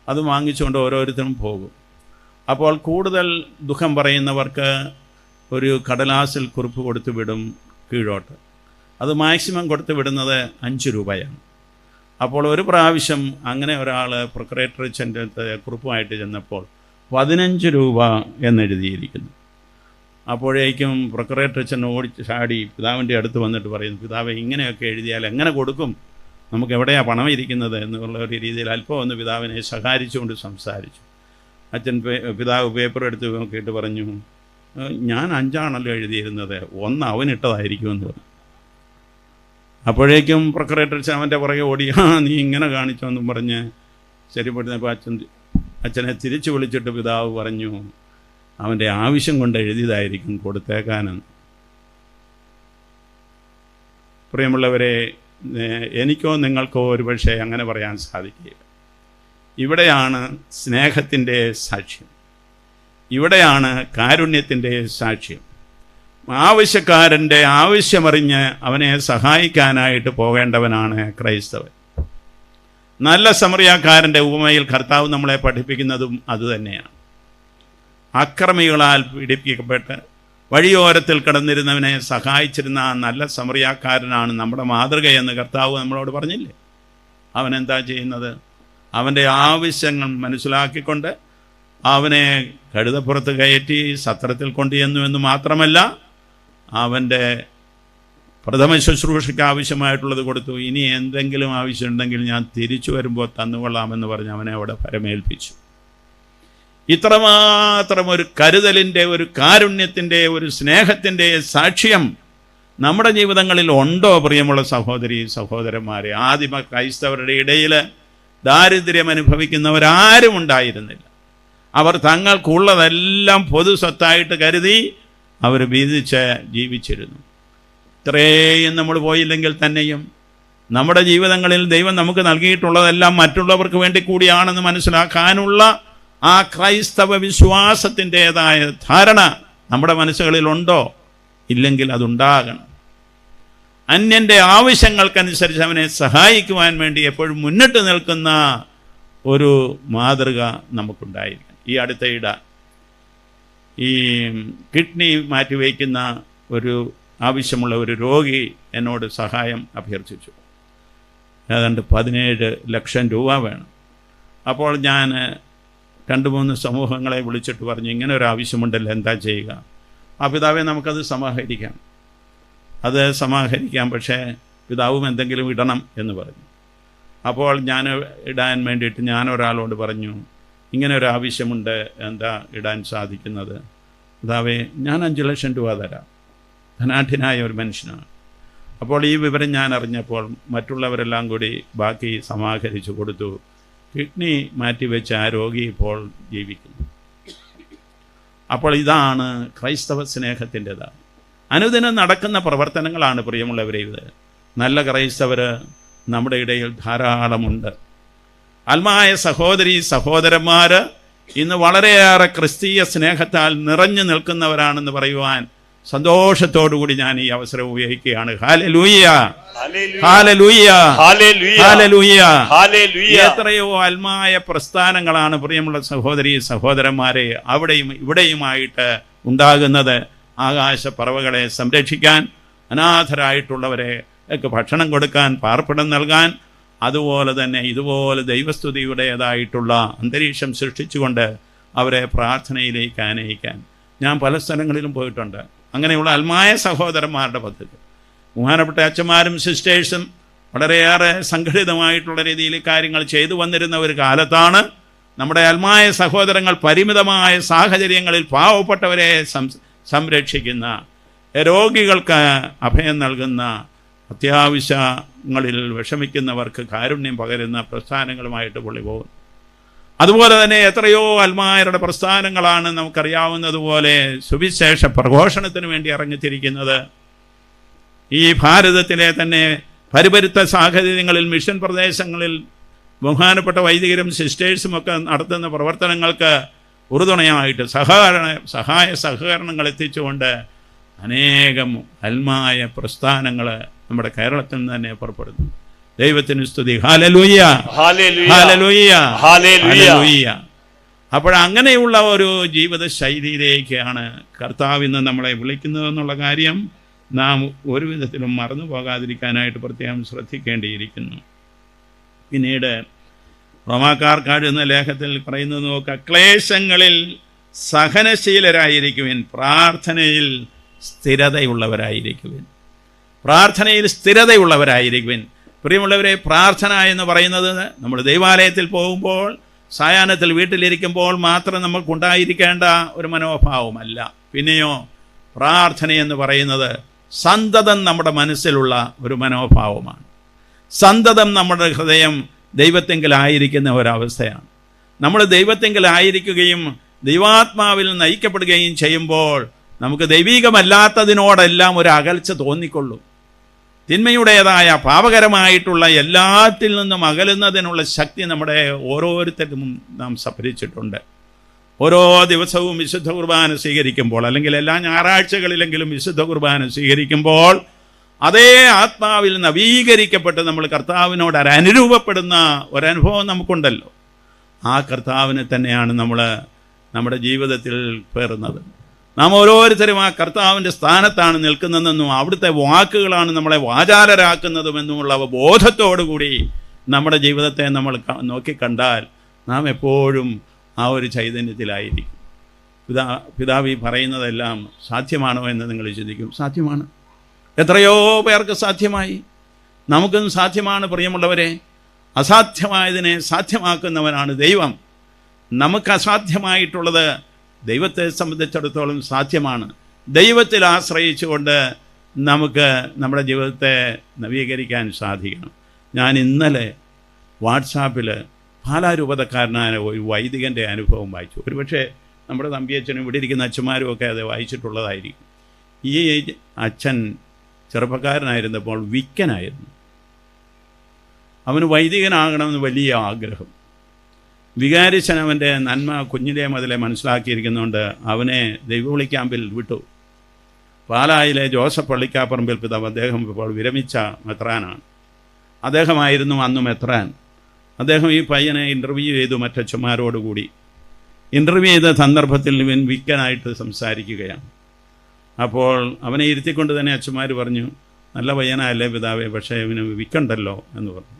[SPEAKER 1] അത് വാങ്ങിച്ചുകൊണ്ട് ഓരോരുത്തരും പോകും. അപ്പോൾ കൂടുതൽ ദുഃഖം പറയുന്നവർക്ക് ഒരു കടലാസിൽ കുറിപ്പ് കൊടുത്തു വിടും കീഴോട്ട്. അത് മാക്സിമം കൊടുത്തു വിടുന്നത് 5 രൂപയാണ്. അപ്പോൾ ഒരു പ്രാവശ്യം അങ്ങനെ ഒരാൾ പ്രൊക്യുറേറ്ററച്ചൻ്റെ കുറിപ്പുമായിട്ട് ചെന്നപ്പോൾ 15 രൂപ എന്നെഴുതിയിരിക്കുന്നു. അപ്പോഴേക്കും പ്രൊക്യുറേറ്ററച്ചൻ ചാടി പിതാവിൻ്റെ അടുത്ത് വന്നിട്ട് പറയുന്നു, പിതാവ് ഇങ്ങനെയൊക്കെ എഴുതിയാൽ എങ്ങനെ കൊടുക്കും, നമുക്ക് എവിടെയാണ് പണം ഇരിക്കുന്നത് എന്നുള്ള ഒരു രീതിയിൽ അല്പം ഒന്ന് പിതാവിനെ ശകാരിച്ചുകൊണ്ട് സംസാരിച്ചു. പിതാവ് പേപ്പർ എടുത്ത് നോക്കിയിട്ട് പറഞ്ഞു, ഞാൻ 5 ആണല്ലോ എഴുതിയിരുന്നത്, 1 അവനിട്ടതായിരിക്കുമെന്ന് പറഞ്ഞു. അപ്പോഴേക്കും പ്രൊക്യുറേറ്ററച്ചൻ അവൻ്റെ പുറകെ ഓടി, നീ ഇങ്ങനെ കാണിച്ചോന്നും പറഞ്ഞ് ശരിപ്പെടുന്നപ്പോൾ അച്ഛനെ തിരിച്ചു വിളിച്ചിട്ട് പിതാവ് പറഞ്ഞു, അവൻ്റെ ആവശ്യം കൊണ്ട് എഴുതിയതായിരിക്കും കൊടുത്തേക്കാനെന്ന്. പ്രിയമുള്ളവരെ, എനിക്കോ നിങ്ങൾക്കോ ഒരുപക്ഷെ അങ്ങനെ പറയാൻ സാധിക്കില്ല. ഇവിടെയാണ് സ്നേഹത്തിൻ്റെ സാക്ഷ്യം, ഇവിടെയാണ് കാരുണ്യത്തിൻ്റെ സാക്ഷ്യം. ആവശ്യക്കാരൻ്റെ ആവശ്യമറിഞ്ഞ് അവനെ സഹായിക്കാനായിട്ട് പോകേണ്ടവനാണ് ക്രൈസ്തവൻ. നല്ല സമറിയാക്കാരൻ്റെ ഉപമയിൽ കർത്താവ് നമ്മളെ പഠിപ്പിക്കുന്നതും അതുതന്നെയാണ്. അക്രമികളാൽ പീഡിപ്പിക്കപ്പെട്ട് വഴിയോരത്തിൽ കിടന്നിരുന്നവനെ സഹായിച്ചിരുന്ന ആ നല്ല സമറിയാക്കാരനാണ് നമ്മുടെ മാതൃകയെന്ന് കർത്താവ് നമ്മളോട് പറഞ്ഞില്ലേ? അവൻ എന്താ ചെയ്യുന്നത്? അവൻ്റെ ആവശ്യങ്ങൾ മനസ്സിലാക്കിക്കൊണ്ട് അവനെ കഴുതപ്പുറത്ത് കയറ്റി സത്രത്തിൽ കൊണ്ടുചെന്നു എന്ന് മാത്രമല്ല, അവൻ്റെ പ്രഥമ ശുശ്രൂഷയ്ക്ക് ആവശ്യമായിട്ടുള്ളത് കൊടുത്തു. ഇനി എന്തെങ്കിലും ആവശ്യമുണ്ടെങ്കിൽ ഞാൻ തിരിച്ചു വരുമ്പോൾ തന്നുകൊള്ളാമെന്ന് പറഞ്ഞ് അവനെ അവിടെ പരമേൽപ്പിച്ചു. ഇത്രമാത്രം ഒരു കരുതലിൻ്റെ, ഒരു കാരുണ്യത്തിൻ്റെ, ഒരു സ്നേഹത്തിൻ്റെ സാക്ഷ്യം നമ്മുടെ ജീവിതങ്ങളിൽ ഉണ്ടോ പ്രിയമുള്ള സഹോദരി സഹോദരന്മാരെ? ആദിമ ക്രൈസ്തവരുടെ ഇടയിൽ ദാരിദ്ര്യം അനുഭവിക്കുന്നവരാരും ഉണ്ടായിരുന്നില്ല. അവർ തങ്ങൾക്കുള്ളതെല്ലാം പൊതു സ്വത്തായിട്ട് കരുതി അവർ വീതിച്ച് ജീവിച്ചിരുന്നു. ഇത്രയും നമ്മൾ പോയില്ലെങ്കിൽ തന്നെയും നമ്മുടെ ജീവിതങ്ങളിൽ ദൈവം നമുക്ക് നൽകിയിട്ടുള്ളതെല്ലാം മറ്റുള്ളവർക്ക് വേണ്ടി കൂടിയാണെന്ന് മനസ്സിലാക്കാനുള്ള ആ ക്രൈസ്തവ വിശ്വാസത്തിൻ്റെതായ ധാരണ നമ്മുടെ മനസ്സുകളിലുണ്ടോ? ഇല്ലെങ്കിൽ അതുണ്ടാകണം. അന്യൻ്റെ ആവശ്യങ്ങൾക്കനുസരിച്ച് അവനെ സഹായിക്കുവാൻ വേണ്ടി എപ്പോഴും മുന്നിട്ട് നിൽക്കുന്ന ഒരു മാതൃക നമുക്കുണ്ടായിരിക്കണം. ഈ അടുത്തയിട ഈ കിഡ്നി മാറ്റിവയ്ക്കുന്ന ഒരു ആവശ്യമുള്ള ഒരു രോഗി എന്നോട് സഹായം അഭ്യർത്ഥിച്ചു. ഏതാണ്ട് 17 ലക്ഷം രൂപ വേണം. അപ്പോൾ ഞാൻ 2-3 സമൂഹങ്ങളെ വിളിച്ചിട്ട് പറഞ്ഞു, ഇങ്ങനെ ഒരു ആവശ്യമുണ്ടല്ലോ, എന്താ ചെയ്യുക? ആ പിതാവെ, നമുക്കത് സമാഹരിക്കാം, പക്ഷേ പിതാവും എന്തെങ്കിലും ഇടണം എന്ന് പറഞ്ഞു. അപ്പോൾ ഞാൻ ഇടാൻ വേണ്ടിയിട്ട് ഞാൻ ഒരാളോട് പറഞ്ഞു, ഇങ്ങനെ ഒരു ആവശ്യമുണ്ട്, എന്താ ഇടാൻ സാധിക്കുന്നത്? പിതാവേ, ഞാൻ 5 ലക്ഷം രൂപ തരാം. ധനാഢ്യനായ ഒരു മനുഷ്യനാണ്. അപ്പോൾ ഈ വിവരം ഞാൻ അറിഞ്ഞപ്പോൾ മറ്റുള്ളവരെല്ലാം കൂടി ബാക്കി സമാഹരിച്ചു കൊടുത്തു. കിഡ്നി മാറ്റിവെച്ച ആ രോഗി ഇപ്പോൾ ജീവിക്കുന്നു. അപ്പോൾ ഇതാണ് ക്രൈസ്തവ സ്നേഹത്തിൻ്റെതാണ്. അനുദിനം നടക്കുന്ന പ്രവർത്തനങ്ങളാണ് പ്രിയമുള്ളവരെ ഇത്. നല്ല ക്രൈസ്തവർ നമ്മുടെ ഇടയിൽ ധാരാളമുണ്ട്. ആത്മായ സഹോദരി സഹോദരന്മാർ ഇന്ന് വളരെയേറെ ക്രിസ്തീയ സ്നേഹത്താൽ നിറഞ്ഞു നിൽക്കുന്നവരാണെന്ന് പറയുവാൻ സന്തോഷത്തോടുകൂടി ഞാൻ ഈ അവസരം ഉപയോഗിക്കുകയാണ്. Hallelujah, hallelujah, hallelujah. എത്രയോ ആത്മായ പ്രസ്ഥാനങ്ങളാണ് പ്രിയമുള്ള സഹോദരി സഹോദരന്മാരെ അവിടെയും ഇവിടെയുമായിട്ട് ഉണ്ടാകുന്നത്. ആകാശ പറവകളെ സംരക്ഷിക്കാൻ, അനാഥരായിട്ടുള്ളവരെ ഒക്കെ ഭക്ഷണം കൊടുക്കാൻ, പാർപ്പിടം നൽകാൻ, അതുപോലെ തന്നെ ഇതുപോലെ ദൈവസ്തുതിയുടേതായിട്ടുള്ള അന്തരീക്ഷം സൃഷ്ടിച്ചുകൊണ്ട് അവരെ പ്രാർത്ഥനയിലേക്ക് ആനയിക്കാൻ ഞാൻ പല സ്ഥലങ്ങളിലും പോയിട്ടുണ്ട്. അങ്ങനെയുള്ള ആത്മായ സഹോദരന്മാരുടെ പദ്ധതി ബഹുമാനപ്പെട്ട അച്ഛന്മാരും സിസ്റ്റേഴ്സും വളരെയേറെ സംഘടിതമായിട്ടുള്ള രീതിയിൽ കാര്യങ്ങൾ ചെയ്തു വന്നിരുന്ന ഒരു കാലത്താണ് നമ്മുടെ ആത്മായ സഹോദരങ്ങൾ പരിമിതമായ സാഹചര്യങ്ങളിൽ പാവപ്പെട്ടവരെ സംരക്ഷിക്കുന്ന, രോഗികൾക്ക് അഭയം നൽകുന്ന, അത്യാവശ്യങ്ങളിൽ വിഷമിക്കുന്നവർക്ക് കാരുണ്യം പകരുന്ന പ്രസ്ഥാനങ്ങളുമായിട്ട് പുള്ളി പോകുന്നു. അതുപോലെ തന്നെ എത്രയോ ആത്മായരുടെ പ്രസ്ഥാനങ്ങളാണ് നമുക്കറിയാവുന്നതുപോലെ സുവിശേഷ പ്രഘോഷണത്തിന് വേണ്ടി ഇറങ്ങിത്തിരിക്കുന്നത്. ഈ ഭാരതത്തിലെ തന്നെ പരിപരുത്ത സാഹചര്യങ്ങളിൽ മിഷൻ പ്രദേശങ്ങളിൽ ബഹുമാനപ്പെട്ട വൈദികരും സിസ്റ്റേഴ്സും ഒക്കെ നടത്തുന്ന പ്രവർത്തനങ്ങൾക്ക് ഉറുതുണയായിട്ട് സഹായ സഹകരണങ്ങൾ എത്തിച്ചുകൊണ്ട് അനേകം ആത്മായ പ്രസ്ഥാനങ്ങൾ നമ്മുടെ കേരളത്തിൽ നിന്ന് തന്നെ പുറപ്പെടുന്നു. ദൈവത്തിന് സ്തുതി. Hallelujah, hallelujah, hallelujah. അപ്പോഴങ്ങനെയുള്ള ഒരു ജീവിത ശൈലിയിലേക്കാണ് കർത്താവ് ഇന്ന് നമ്മളെ വിളിക്കുന്നതെന്നുള്ള കാര്യം നാം ഒരു വിധത്തിലും മറന്നു പോകാതിരിക്കാനായിട്ട് പ്രത്യേകം ശ്രദ്ധിക്കേണ്ടിയിരിക്കുന്നു. പിന്നീട് റോമാക്കാർക്ക് എന്ന ലേഖത്തിൽ പറയുന്നത് നോക്കുക, ക്ലേശങ്ങളിൽ സഹനശീലരായിരിക്കുവിൻ, പ്രാർത്ഥനയിൽ സ്ഥിരതയുള്ളവരായിരിക്കുവിൻ. പ്രാർത്ഥനയിൽ സ്ഥിരതയുള്ളവരായിരിക്കുവിൻ. പ്രിയമുള്ളവരെ, പ്രാർത്ഥന എന്ന് പറയുന്നത് നമ്മൾ ദൈവാലയത്തിൽ പോകുമ്പോൾ, സായാഹ്നത്തിൽ വീട്ടിലിരിക്കുമ്പോൾ മാത്രം നമുക്കുണ്ടായിരിക്കേണ്ട ഒരു മനോഭാവമല്ല. പിന്നെയോ പ്രാർത്ഥനയെന്ന് പറയുന്നത് സന്തതം നമ്മുടെ മനസ്സിലുള്ള ഒരു മനോഭാവമാണ്. സന്തതം നമ്മുടെ ഹൃദയം ദൈവത്തെങ്കിലായിരിക്കുന്ന ഒരവസ്ഥയാണ്. നമ്മൾ ദൈവത്തെങ്കിലായിരിക്കുകയും ദൈവാത്മാവിൽ നയിക്കപ്പെടുകയും ചെയ്യുമ്പോൾ നമുക്ക് ദൈവീകമല്ലാത്തതിനോടെല്ലാം ഒരു അകൽച്ച തോന്നിക്കൊള്ളും. തിന്മയുടേതായ പാപകരമായിട്ടുള്ള എല്ലാത്തിൽ നിന്നും അകലുന്നതിനുള്ള ശക്തി നമ്മുടെ ഓരോരുത്തരും നാം സംഭരിച്ചിട്ടുണ്ട്. ഓരോ ദിവസവും വിശുദ്ധ കുർബാന സ്വീകരിക്കുമ്പോൾ, അല്ലെങ്കിൽ എല്ലാ ഞായറാഴ്ചകളിലെങ്കിലും വിശുദ്ധ കുർബാന സ്വീകരിക്കുമ്പോൾ, അതേ ആത്മാവിൽ നവീകരിക്കപ്പെട്ട് നമ്മൾ കർത്താവിനോട് അനുരൂപപ്പെടുന്ന ഒരനുഭവം നമുക്കുണ്ടല്ലോ. ആ കർത്താവിനെ തന്നെയാണ് നമ്മൾ നമ്മുടെ ജീവിതത്തിൽ പേറുന്നത്. നാം ഓരോരുത്തരും ആ കർത്താവിൻ്റെ സ്ഥാനത്താണ് നിൽക്കുന്നതെന്നും അവിടുത്തെ വാക്കുകളാണ് നമ്മളെ വാചാലരാക്കുന്നതുമെന്നുമുള്ള ബോധത്തോടുകൂടി നമ്മുടെ ജീവിതത്തെ നമ്മൾ നോക്കിക്കണ്ടാൽ നാം എപ്പോഴും ആ ഒരു ചൈതന്യത്തിലായിരിക്കും. പിതാവ് ഈ പറയുന്നതെല്ലാം സാധ്യമാണോ എന്ന് നിങ്ങൾ ചിന്തിക്കും. സാധ്യമാണ്. എത്രയോ പേർക്ക് സാധ്യമായി. നമുക്കും സാധ്യമാണ് പ്രിയമുള്ളവരെ. അസാധ്യമായതിനെ സാധ്യമാക്കുന്നവനാണ് ദൈവം. നമുക്ക് അസാധ്യമായിട്ടുള്ളത് ദൈവത്തെ സംബന്ധിച്ചിടത്തോളം സാധ്യമാണ്. ദൈവത്തിൽ ആശ്രയിച്ചുകൊണ്ട് നമുക്ക് നമ്മുടെ ജീവിതത്തെ നവീകരിക്കാൻ സാധിക്കണം. ഞാൻ ഇന്നലെ വാട്സാപ്പിൽ പാലാരൂപതക്കാരനായ ഒരു വൈദികൻ്റെ അനുഭവം വായിച്ചു. ഒരുപക്ഷെ നമ്മുടെ തമ്പിയച്ഛനും ഇവിടെ ഇരിക്കുന്ന അച്ഛന്മാരും ഒക്കെ അത് വായിച്ചിട്ടുള്ളതായിരിക്കും. ഈ അച്ഛൻ ചെറുപ്പക്കാരനായിരുന്നപ്പോൾ വിക്കനായിരുന്നു. അവന് വൈദികനാകണമെന്ന് വലിയ ആഗ്രഹം. വികാരിച്ചൻ അവൻ്റെ നന്മ കുഞ്ഞിലെ മുതലേ മനസ്സിലാക്കിയിരിക്കുന്നുണ്ട്. അവനെ ദൈവവിളി ക്യാമ്പിൽ വിട്ടു. പാലായിലെ ജോസഫ് പള്ളിക്കാപ്പറമ്പിൽ പിതാവ്, അദ്ദേഹം ഇപ്പോൾ വിരമിച്ച മെത്രാനാണ്. അദ്ദേഹമായിരുന്നു അന്ന് മെത്രാൻ. അദ്ദേഹം ഈ പയ്യനെ ഇൻ്റർവ്യൂ ചെയ്തു മറ്റച്ഛന്മാരോടുകൂടി. ഇൻ്റർവ്യൂ ചെയ്ത സന്ദർഭത്തിൽ ഇവൻ വിക്കനായിട്ട് സംസാരിക്കുകയാണ്. അപ്പോൾ അവനെ ഇരുത്തിക്കൊണ്ട് തന്നെ അച്ഛന്മാർ പറഞ്ഞു, നല്ല പയ്യനല്ലേ പിതാവേ, പക്ഷേ ഇവന് വിക്കുണ്ടല്ലോ എന്ന് പറഞ്ഞു.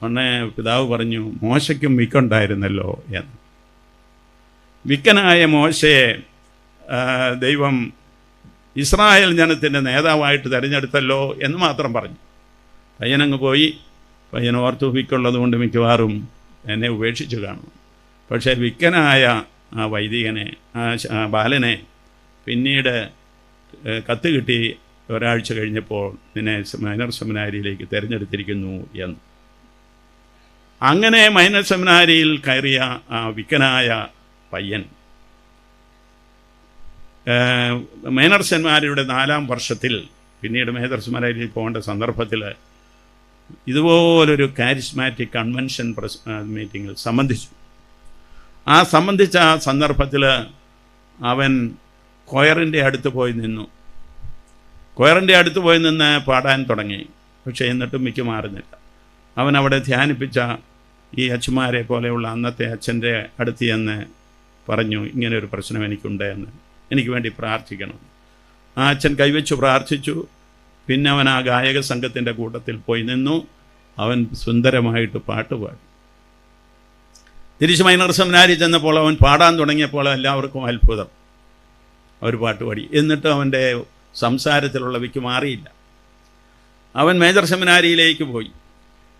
[SPEAKER 1] ഉടനെ പിതാവ് പറഞ്ഞു, മോശയ്ക്കും വിക്കുണ്ടായിരുന്നല്ലോ എന്ന്. വിക്കനായ മോശയെ ദൈവം ഇസ്രായേൽ ജനത്തിൻ്റെ നേതാവായിട്ട് തിരഞ്ഞെടുത്തല്ലോ എന്ന് മാത്രം പറഞ്ഞു. പയ്യനങ്ങ് പോയി. പയ്യൻ ഓർത്തു, വിക്കുള്ളത് കൊണ്ട് മിക്കവാറും എന്നെ ഉപേക്ഷിച്ച് കാണും. പക്ഷേ വിക്കനായ ആ വൈദികനെ, ആ ബാലനെ പിന്നീട് കത്ത് കിട്ടി ഒരാഴ്ച കഴിഞ്ഞപ്പോൾ നിന്നെ മൈനർ സെമിനാരിയിലേക്ക് തിരഞ്ഞെടുത്തിരിക്കുന്നു എന്ന്. അങ്ങനെ മൈനർ സെമിനാരിയിൽ കയറിയ ആ വിക്കനായ പയ്യൻ മൈനർ സെമിനാരിയുടെ 4ാം വർഷത്തിൽ പിന്നീട് മേജർ സെമിനാരിയിൽ പോകേണ്ട സന്ദർഭത്തിൽ ഇതുപോലൊരു കാരിസ്മാറ്റിക് കൺവെൻഷൻ മീറ്റിങ്ങിൽ സംബന്ധിച്ച സന്ദർഭത്തിൽ അവൻ കൊയറിൻ്റെ അടുത്ത് പോയി നിന്നു. കൊയറിൻ്റെ അടുത്ത് പോയി നിന്ന് പാടാൻ തുടങ്ങി. പക്ഷേ എന്നിട്ടും മിക്ക മാറുന്നില്ല. അവൻ അവിടെ ധ്യാനിപ്പിച്ച ഈ അച്ഛന്മാരെ പോലെയുള്ള അന്നത്തെ അച്ഛൻ്റെ അടുത്ത് ചെന്ന് പറഞ്ഞു, ഇങ്ങനെ ഒരു പ്രശ്നം എനിക്കുണ്ട് എന്ന്, എനിക്ക് വേണ്ടി പ്രാർത്ഥിക്കണം. ആ അച്ഛൻ കൈവച്ചു പ്രാർത്ഥിച്ചു. പിന്നെ അവൻ ആ ഗായക സംഘത്തിൻ്റെ കൂട്ടത്തിൽ പോയി നിന്നു. അവൻ സുന്ദരമായിട്ട് പാട്ടുപാടി. തിരിച്ച് മൈനർ സെമിനാരി ചെന്നപ്പോൾ അവൻ പാടാൻ തുടങ്ങിയപ്പോൾ എല്ലാവർക്കും അത്ഭുതം. അവർ പാട്ടുപാടി. എന്നിട്ട് അവൻ്റെ സംസാരത്തിലുള്ള വിക്ക് മാറിയില്ല. അവൻ മേജർ സെമിനാരിയിലേക്ക് പോയി.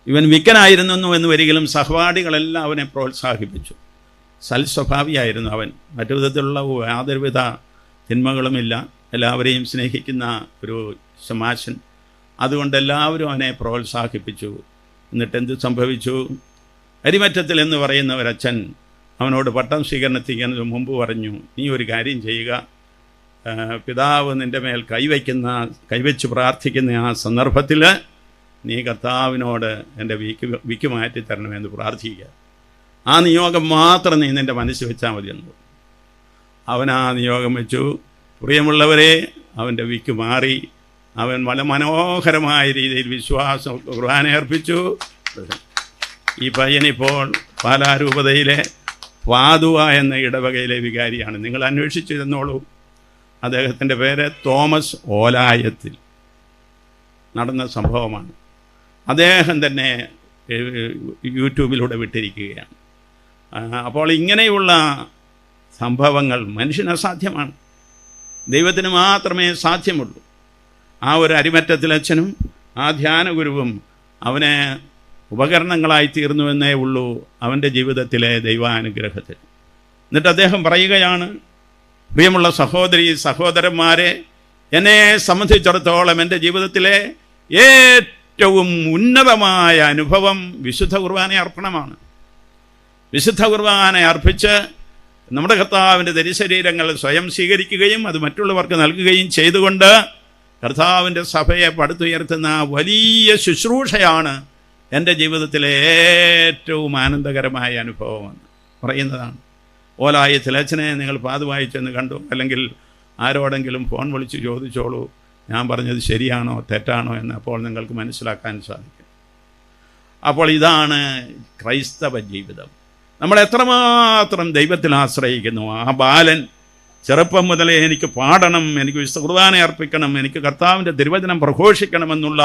[SPEAKER 1] ഇവൻ വിക്കനായിരുന്നു എന്ന് വരികിലും സഹപാഠികളെല്ലാം അവനെ പ്രോത്സാഹിപ്പിച്ചു. സൽസ്വഭാവിയായിരുന്നു അവൻ. മറ്റു വിധത്തിലുള്ള യാതൊരുവിധ തിന്മകളുമില്ല. എല്ലാവരെയും സ്നേഹിക്കുന്ന ഒരു ശമാശൻ. അതുകൊണ്ട് എല്ലാവരും അവനെ പ്രോത്സാഹിപ്പിച്ചു. എന്നിട്ട് എന്ത് സംഭവിച്ചു? അരിമറ്റത്തിൽ എന്ന് പറയുന്ന ഒരച്ഛൻ അവനോട് പട്ടം സ്വീകരണത്തിക്കുന്നതിന് മുമ്പ് പറഞ്ഞു, നീ ഒരു കാര്യം ചെയ്യുക, പിതാവ് നിൻ്റെ മേൽ കൈവച്ച് പ്രാർത്ഥിക്കുന്ന ആ സന്ദർഭത്തിൽ നീ കർത്താവിനോട് എൻ്റെ വിക്ക് മാറ്റി തരണമെന്ന് പ്രാർത്ഥിക്കുക. ആ നിയോഗം മാത്രം നീ നിൻ്റെ മനസ്സിൽ വെച്ചാൽ മതിയെന്ന്. അവൻ ആ നിയോഗം വെച്ചു. പ്രിയമുള്ളവരെ, അവൻ്റെ വിക്ക് മാറി. അവൻ വളരെ മനോഹരമായ രീതിയിൽ വിശ്വാസം കുർബാന അർപ്പിച്ചു. ഈ പയ്യനിപ്പോൾ പാലാരൂപതയിലെ പാതുവ എന്ന ഇടവകയിലെ വികാരിയാണ്. നിങ്ങൾ അന്വേഷിച്ചു ചെന്നോളൂ. അദ്ദേഹത്തിൻ്റെ പേര് തോമസ് ഓലായത്തിൽ. നടന്ന സംഭവമാണ്. അദ്ദേഹം തന്നെ യൂട്യൂബിലൂടെ വിട്ടിരിക്കുകയാണ്. അപ്പോൾ ഇങ്ങനെയുള്ള സംഭവങ്ങൾ മനുഷ്യന് അസാധ്യമാണ്, ദൈവത്തിന് മാത്രമേ സാധ്യമുള്ളൂ. ആ ഒരു അരിമറ്റത്തിലച്ഛനും ആ ധ്യാനഗുരുവും അവനെ ഉപകരണങ്ങളായി തീർന്നുവെന്നേ ഉള്ളൂ അവൻ്റെ ജീവിതത്തിലെ ദൈവാനുഗ്രഹത്തിൽ. എന്നിട്ട് അദ്ദേഹം പറയുകയാണ്, പ്രിയമുള്ള സഹോദരന്മാരെ, എന്നെ സംബന്ധിച്ചിടത്തോളം എൻ്റെ ജീവിതത്തിലെ ഏറ്റവും ഉന്നതമായ അനുഭവം വിശുദ്ധ കുർബാന അർപ്പണമാണ്. വിശുദ്ധ കുർബാന അർപ്പിച്ച് നമ്മുടെ കർത്താവിൻ്റെ തിരുശരീരങ്ങൾ സ്വയം സ്വീകരിക്കുകയും അത് മറ്റുള്ളവർക്ക് നൽകുകയും ചെയ്തുകൊണ്ട് കർത്താവിൻ്റെ സഭയെ പടുത്തുയർത്തുന്ന വലിയ ശുശ്രൂഷയാണ് എൻ്റെ ജീവിതത്തിലെ ഏറ്റവും ആനന്ദകരമായ അനുഭവമെന്ന് പറയുന്നതാണ്. ഓലായത്തിൽ അച്ഛനെ നിങ്ങൾ പാതുവായി ചെന്ന് കണ്ടു, അല്ലെങ്കിൽ ആരോടെങ്കിലും ഫോൺ വിളിച്ച് ചോദിച്ചോളൂ ഞാൻ പറഞ്ഞത് ശരിയാണോ തെറ്റാണോ എന്ന് അപ്പോൾ നിങ്ങൾക്ക് മനസ്സിലാക്കാൻ സാധിക്കും. അപ്പോൾ ഇതാണ് ക്രൈസ്തവ ജീവിതം. നമ്മൾ എത്രമാത്രം ദൈവത്തിൽ ആശ്രയിക്കുന്നു. ആ ബാലൻ ചെറുപ്പം മുതലേ എനിക്ക് പാടണം, എനിക്ക് വിശുദ്ധ കുർബാന അർപ്പിക്കണം, എനിക്ക് കർത്താവിൻ്റെ തിരുവചനം പ്രഘോഷിക്കണമെന്നുള്ള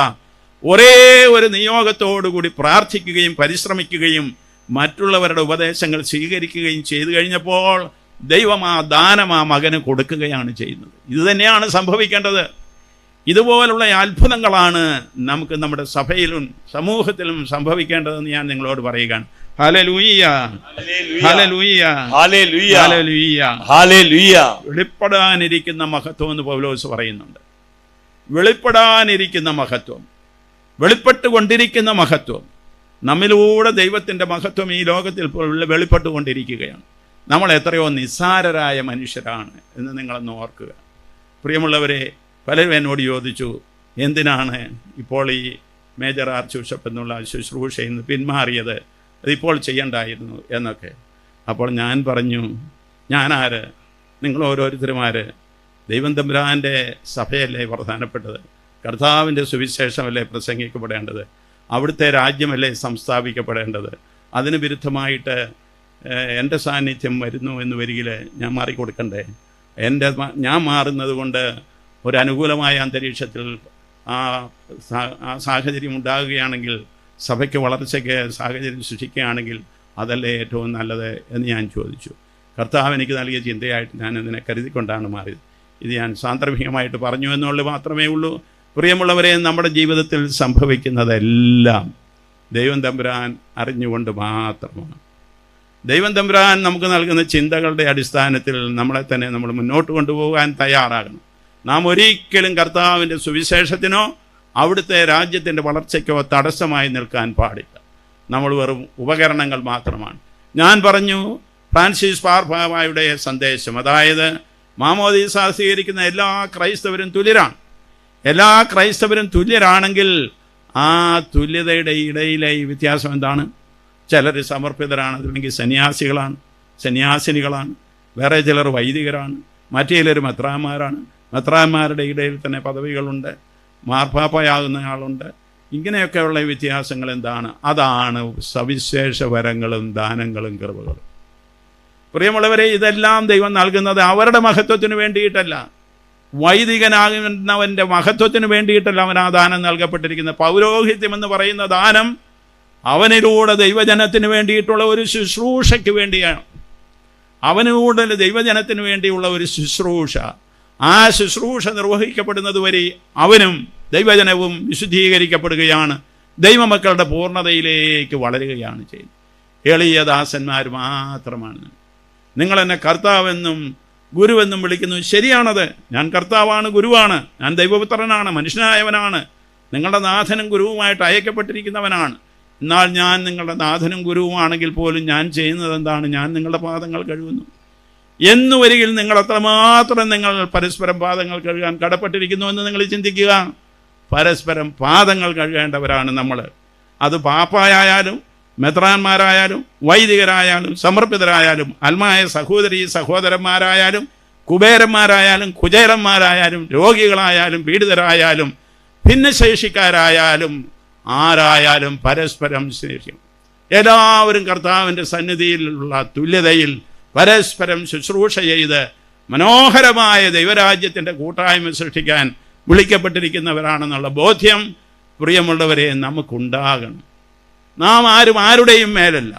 [SPEAKER 1] ഒരേ ഒരു നിയോഗത്തോടുകൂടി പ്രാർത്ഥിക്കുകയും പരിശ്രമിക്കുകയും മറ്റുള്ളവരുടെ ഉപദേശങ്ങൾ സ്വീകരിക്കുകയും ചെയ്തു കഴിഞ്ഞപ്പോൾ ദൈവം ആ ദാനം ആ മകന് കൊടുക്കുകയാണ് ചെയ്യുന്നത്. ഇത് തന്നെയാണ് സംഭവിക്കേണ്ടത്. ഇതുപോലുള്ള അത്ഭുതങ്ങളാണ് നമുക്ക് നമ്മുടെ സഭയിലും സമൂഹത്തിലും സംഭവിക്കേണ്ടതെന്ന് ഞാൻ നിങ്ങളോട് പറയുകയാണ്. Hallelujah, hallelujah, hallelujah, hallelujah. വെളിപ്പെടാനിരിക്കുന്ന മഹത്വം എന്ന് പൗലോസ് പറയുന്നുണ്ട്. വെളിപ്പെടാനിരിക്കുന്ന മഹത്വം, വെളിപ്പെട്ടുകൊണ്ടിരിക്കുന്ന മഹത്വം, നമ്മിലൂടെ ദൈവത്തിൻ്റെ മഹത്വം ഈ ലോകത്തിൽ വെളിപ്പെട്ടുകൊണ്ടിരിക്കുകയാണ്. നമ്മൾ എത്രയോ നിസ്സാരരായ മനുഷ്യരാണ് എന്ന് നിങ്ങളൊന്ന് ഓർക്കുക. പ്രിയമുള്ളവരെ, പലരും എന്നോട് ചോദിച്ചു എന്തിനാണ് ഇപ്പോൾ ഈ മേജർ ആർച്ച് ബിഷപ്പ് എന്നുള്ള ശുശ്രൂഷയിൽ നിന്ന് പിന്മാറിയത്, അതിപ്പോൾ ചെയ്യണ്ടായിരുന്നു എന്നൊക്കെ. അപ്പോൾ ഞാൻ പറഞ്ഞു, ഞാനാര്? നിങ്ങൾ ഓരോരുത്തരുമാര്? ദൈവം തമ്പുരാൻ്റെ സഭയല്ലേ പ്രധാനപ്പെട്ടത്? കർത്താവിൻ്റെ സുവിശേഷമല്ലേ പ്രസംഗിക്കപ്പെടേണ്ടത്? അവിടുത്തെ രാജ്യമല്ലേ സംസ്ഥാപിക്കപ്പെടേണ്ടത്? അതിന് വിരുദ്ധമായിട്ട് എൻ്റെ സാന്നിധ്യം വരുന്നു എന്ന് വരികിൽ ഞാൻ മാറിക്കൊടുക്കണ്ടേ? ഞാൻ മാറുന്നത് കൊണ്ട് ഒരനുകൂലമായ അന്തരീക്ഷത്തിൽ ആ സാഹചര്യം ഉണ്ടാകുകയാണെങ്കിൽ, സഭയ്ക്ക് വളർച്ചയ്ക്ക് സാഹചര്യം സൃഷ്ടിക്കുകയാണെങ്കിൽ അതല്ലേ ഏറ്റവും നല്ലത് എന്ന് ഞാൻ ചോദിച്ചു. കർത്താവ് എനിക്ക് നൽകിയ ചിന്തയായിട്ട് ഞാൻ ഇതിനെ കരുതിക്കൊണ്ടാണ് മാറിയത്. ഇത് ഞാൻ സാന്ദർഭികമായിട്ട് പറഞ്ഞു എന്നുള്ളത് മാത്രമേ ഉള്ളൂ. പ്രിയമുള്ളവരെ, നമ്മുടെ ജീവിതത്തിൽ സംഭവിക്കുന്നതെല്ലാം ദൈവം തമ്പുരാൻ അറിഞ്ഞുകൊണ്ട് മാത്രമാണ്. ദൈവം തമ്പുരാൻ നമുക്ക് നൽകുന്ന ചിന്തകളുടെ അടിസ്ഥാനത്തിൽ നമ്മളെ തന്നെ നമ്മൾ മുന്നോട്ട് കൊണ്ടുപോകാൻ തയ്യാറാകണം. നാം ഒരിക്കലും കർത്താവിൻ്റെ സുവിശേഷത്തിനോ അവിടുത്തെ രാജ്യത്തിൻ്റെ വളർച്ചയ്ക്കോ തടസ്സമായി നിൽക്കാൻ പാടില്ല. നമ്മൾ വെറും ഉപകരണങ്ങൾ മാത്രമാണ്. ഞാൻ പറഞ്ഞു, ഫ്രാൻസിസ് പാപ്പായുടെ സന്ദേശം, അതായത് മാമോദീസ സ്വീകരിക്കുന്ന എല്ലാ ക്രൈസ്തവരും തുല്യരാണ്. എല്ലാ ക്രൈസ്തവരും തുല്യരാണെങ്കിൽ ആ തുല്യതയുടെ ഇടയിലെ ഈ വ്യത്യാസം എന്താണ്? ചിലർ സമർപ്പിതരാണ്, അല്ലെങ്കിൽ സന്യാസികളാണ്, സന്യാസിനികളാണ്, വേറെ ചിലർ വൈദികരാണ്, മറ്റു ചിലർ മെത്രാന്മാരാണ്. മെത്രാന്മാരുടെ ഇടയിൽ തന്നെ പദവികളുണ്ട്, മാർപ്പാപ്പയാകുന്ന ആളുണ്ട്. ഇങ്ങനെയൊക്കെയുള്ള വ്യത്യാസങ്ങൾ എന്താണ്? അതാണ് സവിശേഷ വരങ്ങളും ദാനങ്ങളും കൃപകളും. പ്രിയമുള്ളവരെ, ഇതെല്ലാം ദൈവം നൽകുന്നത് അവരുടെ മഹത്വത്തിന് വേണ്ടിയിട്ടല്ല, വൈദികനാകുന്നവൻ്റെ മഹത്വത്തിന് വേണ്ടിയിട്ടല്ല അവൻ ആ ദാനം നൽകപ്പെട്ടിരിക്കുന്നത്. പൗരോഹിത്യം എന്ന് പറയുന്ന ദാനം അവനിലൂടെ ദൈവജനത്തിന് വേണ്ടിയിട്ടുള്ള ഒരു ശുശ്രൂഷയ്ക്ക് വേണ്ടിയാണ്. അവനിലൂടെ ദൈവജനത്തിന് വേണ്ടിയുള്ള ഒരു ശുശ്രൂഷ. ആ ശുശ്രൂഷ നിർവഹിക്കപ്പെടുന്നത് വരെ അവനും ദൈവജനവും വിശുദ്ധീകരിക്കപ്പെടുകയാണ്, ദൈവമക്കളുടെ പൂർണ്ണതയിലേക്ക് വളരുകയാണ് ചെയ്യുന്നത്. എളിയ ദാസന്മാർ മാത്രമാണ്. നിങ്ങളെന്നെ കർത്താവെന്നും ഗുരുവെന്നും വിളിക്കുന്നു. ശരിയാണത്. ഞാൻ കർത്താവാണ്, ഗുരുവാണ്, ഞാൻ ദൈവപുത്രനാണ്, മനുഷ്യനായവനാണ്, നിങ്ങളുടെ നാഥനും ഗുരുവുമായിട്ട് അയക്കപ്പെട്ടിരിക്കുന്നവനാണ്. എന്നാൽ ഞാൻ നിങ്ങളുടെ നാഥനും ഗുരുവുമാണെങ്കിൽ പോലും ഞാൻ ചെയ്യുന്നത് എന്താണ്? ഞാൻ നിങ്ങളുടെ പാദങ്ങൾ കഴുകുന്നു. എന്നുവരികിൽ നിങ്ങൾ അത്രമാത്രം നിങ്ങൾ പരസ്പരം പാദങ്ങൾ കഴുകാൻ കടപ്പെട്ടിരിക്കുന്നു എന്ന് നിങ്ങൾ ചിന്തിക്കുക. പരസ്പരം പാദങ്ങൾ കഴുകേണ്ടവരാണ് നമ്മൾ. അത് പാപ്പായാലും മെത്രാന്മാരായാലും വൈദികരായാലും സമർപ്പിതരായാലും അൽമായ സഹോദരി സഹോദരന്മാരായാലും കുബേരന്മാരായാലും കുചേരന്മാരായാലും രോഗികളായാലും പീഡിതരായാലും ഭിന്നശേഷിക്കാരായാലും ആരായാലും പരസ്പരം സ്നേഹിക്കും. എല്ലാവരും കർത്താവിൻ്റെ സന്നിധിയിലുള്ള തുല്യതയിൽ പരസ്പരം ശുശ്രൂഷ ചെയ്ത് മനോഹരമായ ദൈവരാജ്യത്തിൻ്റെ കൂട്ടായ്മ സൃഷ്ടിക്കാൻ വിളിക്കപ്പെട്ടിരിക്കുന്നവരാണെന്നുള്ള ബോധ്യം പ്രിയമുള്ളവരെ നമുക്കുണ്ടാകണം. നാം ആരും ആരുടെയും മേലല്ല,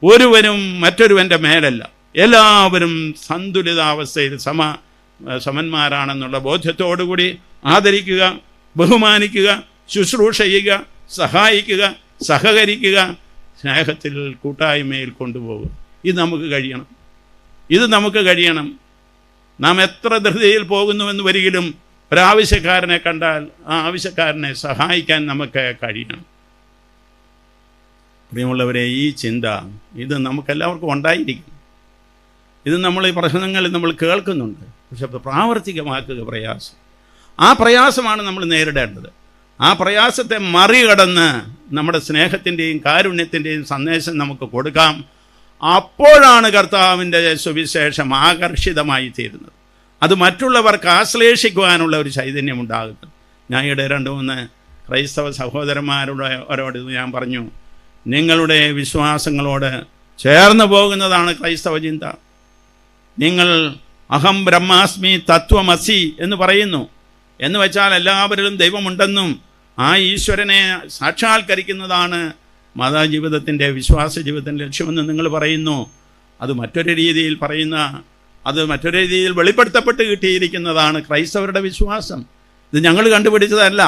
[SPEAKER 1] ഒരുവനും മറ്റൊരുവൻ്റെ മേലല്ല, എല്ലാവരും സന്തുലിതാവസ്ഥയിൽ സമന്മാരാണെന്നുള്ള ബോധ്യത്തോടുകൂടി ആദരിക്കുക, ബഹുമാനിക്കുക, ശുശ്രൂഷ ചെയ്യുക, സഹായിക്കുക, സഹകരിക്കുക, സ്നേഹത്തിൽ കൂട്ടായ്മയിൽ കൊണ്ടുപോകുക. ഇത് നമുക്ക് കഴിയണം. നാം എത്ര ധൃതിയിൽ പോകുന്നുവെന്ന് വരികിലും ഒരാവശ്യക്കാരനെ കണ്ടാൽ ആ ആവശ്യക്കാരനെ സഹായിക്കാൻ നമുക്ക് കഴിയണം. പ്രിയമുള്ളവരെ, ഈ ചിന്ത ഇത് നമുക്കെല്ലാവർക്കും ഉണ്ടായിരിക്കും. ഇത് നമ്മൾ ഈ പ്രശ്നങ്ങളിൽ നമ്മൾ കേൾക്കുന്നുണ്ട്, പക്ഷെ പ്രാവർത്തികമാക്കുക പ്രയാസം. ആ പ്രയാസമാണ് നമ്മൾ നേരിടേണ്ടത്. ആ പ്രയാസത്തെ മറികടന്ന് നമ്മുടെ സ്നേഹത്തിൻ്റെയും കാരുണ്യത്തിൻ്റെയും സന്ദേശം നമുക്ക് കൊടുക്കാം. അപ്പോഴാണ് കർത്താവിൻ്റെ സുവിശേഷം ആകർഷിതമായി തീരുന്നത്. അത് മറ്റുള്ളവർക്ക് ആശ്ലേഷിക്കുവാനുള്ള ഒരു ചൈതന്യം ഉണ്ടാകുന്നത്. ഞാൻ ഇവിടെ 2-3 ക്രൈസ്തവ സഹോദരന്മാരോട് ഞാൻ പറഞ്ഞു, നിങ്ങളുടെ വിശ്വാസങ്ങളോട് ചേർന്ന് പോകുന്നതാണ് ക്രൈസ്തവ ചിന്ത. നിങ്ങൾ അഹം ബ്രഹ്മാസ്മി തത്വമസി എന്ന് പറയുന്നു. എന്ന് വെച്ചാൽ എല്ലാവരിലും ദൈവമുണ്ടെന്നും ആ ഈശ്വരനെ സാക്ഷാത്കരിക്കുന്നതാണ് മതജീവിതത്തിൻ്റെ വിശ്വാസ ജീവിതത്തിൻ്റെ ലക്ഷ്യമെന്ന് നിങ്ങൾ പറയുന്നു. അത് മറ്റൊരു രീതിയിൽ അത് മറ്റൊരു രീതിയിൽ വെളിപ്പെടുത്തപ്പെട്ട് കിട്ടിയിരിക്കുന്നതാണ് ക്രൈസ്തവരുടെ വിശ്വാസം. ഇത് ഞങ്ങൾ കണ്ടുപിടിച്ചതല്ല.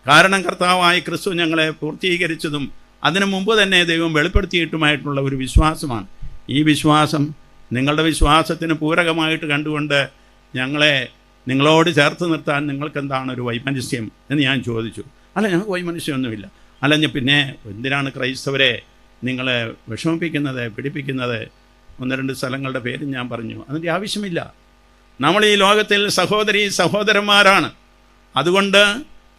[SPEAKER 1] കാരണം കർത്താവായ ക്രിസ്തു ഞങ്ങളെ പൂർത്തീകരിച്ചതും അതിനു മുമ്പ് തന്നെ ദൈവം വെളിപ്പെടുത്തിയിട്ടുമായിട്ടുള്ള ഒരു വിശ്വാസമാണ്. ഈ വിശ്വാസം നിങ്ങളുടെ വിശ്വാസത്തിന് പൂരകമായിട്ട് കണ്ടുകൊണ്ട് നിങ്ങളോട് ചേർത്ത് നിർത്താൻ നിങ്ങൾക്കെന്താണ് ഒരു വൈമനസ്യം എന്ന് ഞാൻ ചോദിച്ചു. അല്ല, ഞങ്ങൾക്ക് വൈമനസ്യമൊന്നുമില്ല. അല്ല, പിന്നെ എന്തിനാണ് ക്രൈസ്തവരെ നിങ്ങളെ വിഷമിപ്പിക്കുന്നത്, പിടിപ്പിക്കുന്നത്? 1-2 സ്ഥലങ്ങളുടെ പേരും ഞാൻ പറഞ്ഞു. അതിൻ്റെ ആവശ്യമില്ല. നമ്മൾ ഈ ലോകത്തിൽ സഹോദരന്മാരാണ്. അതുകൊണ്ട്